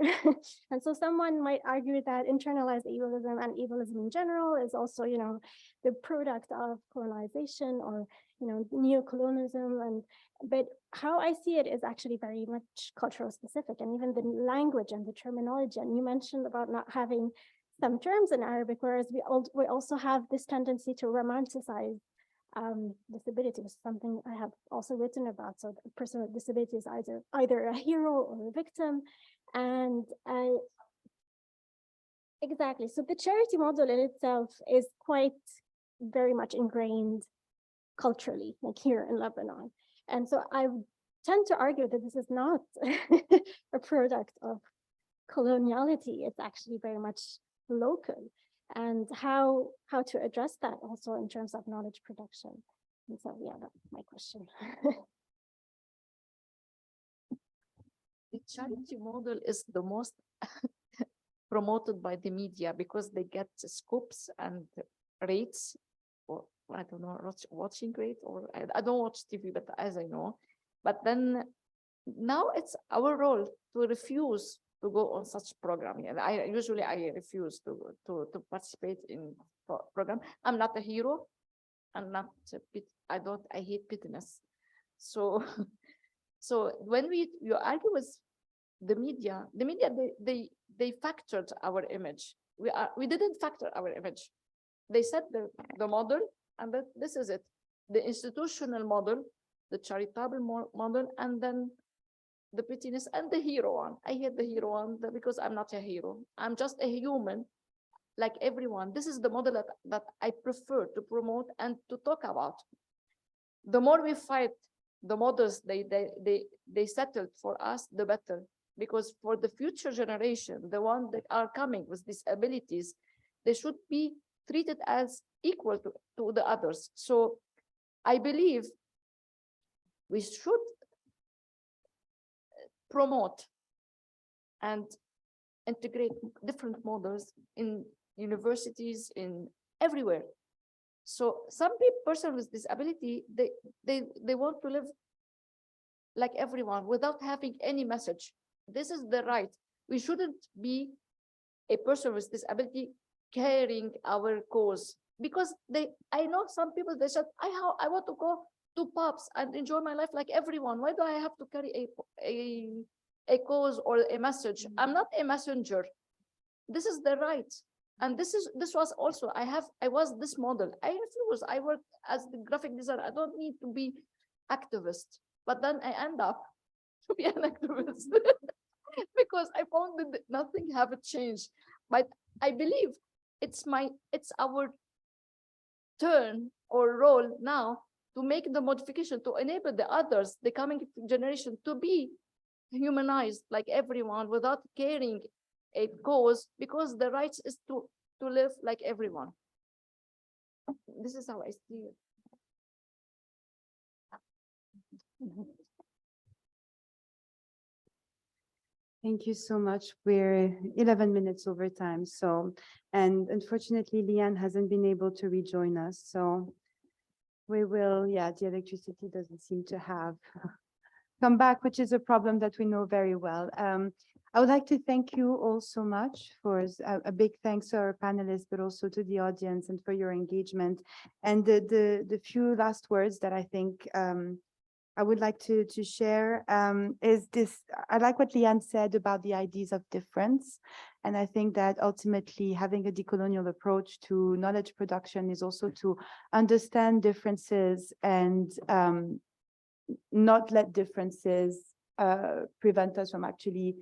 And so someone might argue that internalized ableism and ableism in general is also, the product of colonization or, neocolonialism. But how I see it is actually very much cultural specific, and even the language and the terminology. And you mentioned about not having some terms in Arabic, whereas we also have this tendency to romanticize disability, is something I have also written about. So a person with disability is either a hero or a victim. And exactly, so the charity model in itself is quite very much ingrained culturally, like here in Lebanon. And so I tend to argue that this is not a product of coloniality. It's actually very much local. And how to address that also in terms of knowledge production. And so, yeah, that's my question. The charity model is the most promoted by the media because they get scopes and rates, or I don't know, watching rate, or I don't watch TV, but as I know. But then now it's our role to refuse to go on such programming. And I refuse to participate in program. I'm not a hero. I'm not I hate pettiness. So when you argue with the media they factored our image. We didn't factor our image. They set the model, and that this is it. The institutional model, the charitable model, and then the pettiness and the hero one. I hate the hero one because I'm not a hero. I'm just a human like everyone. This is the model that I prefer to promote and to talk about. The more we fight the models they settled for us, the better. Because for the future generation, the ones that are coming with disabilities, they should be treated as equal to the others. So I believe we should promote and integrate different models in universities, in everywhere. So some person with disability, they want to live like everyone without having any message. This is the right. We shouldn't be a person with disability carrying our cause, because I know some people, they said, I want to go to pubs and enjoy my life like everyone. Why do I have to carry a cause or a message? I'm not a messenger. This is the right. And this was also, I was this model. I refuse. I work as the graphic designer. I don't need to be activist. But then I end up to be an activist because I found that nothing have changed. But I believe it's our turn or role now to make the modification, to enable the others, the coming generation, to be humanized like everyone without carrying a cause, because the right is to live like everyone. This is how I see it. Thank you so much. We're 11 minutes over time. So, and unfortunately, Leanne hasn't been able to rejoin us. So we will, the electricity doesn't seem to have come back, which is a problem that we know very well. I would like to thank you all so much for a big thanks to our panelists, but also to the audience and for your engagement. And the few last words that I think I would like to share is this. I like what Leanne said about the ideas of difference. And I think that ultimately having a decolonial approach to knowledge production is also to understand differences and not let differences prevent us from actually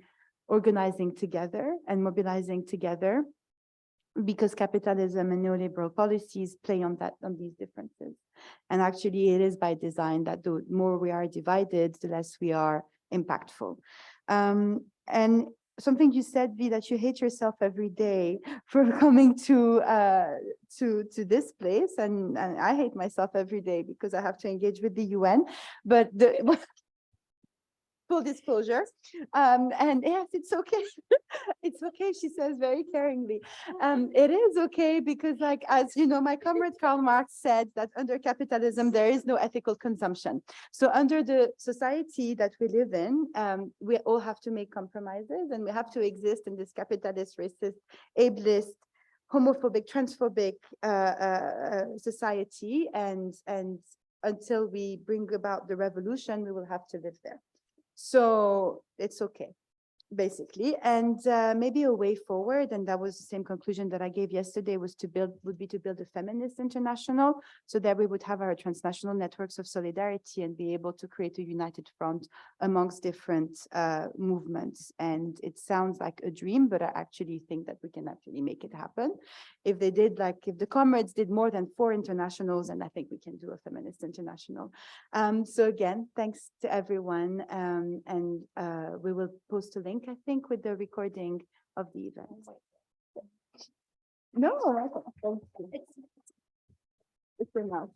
organizing together and mobilizing together, because capitalism and neoliberal policies play on these differences. And actually it is by design that the more we are divided, the less we are impactful. And something you said, Vi, that you hate yourself every day for coming to this place, and I hate myself every day because I have to engage with the UN. But full disclosure, and yes, it's okay. It's okay, she says very caringly. It is okay because, like, as you know, my comrade Karl Marx said that under capitalism there is no ethical consumption. So under the society that we live in, we all have to make compromises, and we have to exist in this capitalist, racist, ableist, homophobic, transphobic society, and until we bring about the revolution, we will have to live there. So it's okay, basically. And maybe a way forward, and that was the same conclusion that I gave yesterday, would be to build a feminist international, so that we would have our transnational networks of solidarity and be able to create a united front amongst different movements. And it sounds like a dream, but I actually think that we can actually make it happen. If they did, if the comrades did more than 4 internationals, and I think we can do a feminist international. So again, thanks to everyone. And we will post a link, I think, with the recording of the event. No, it's enough.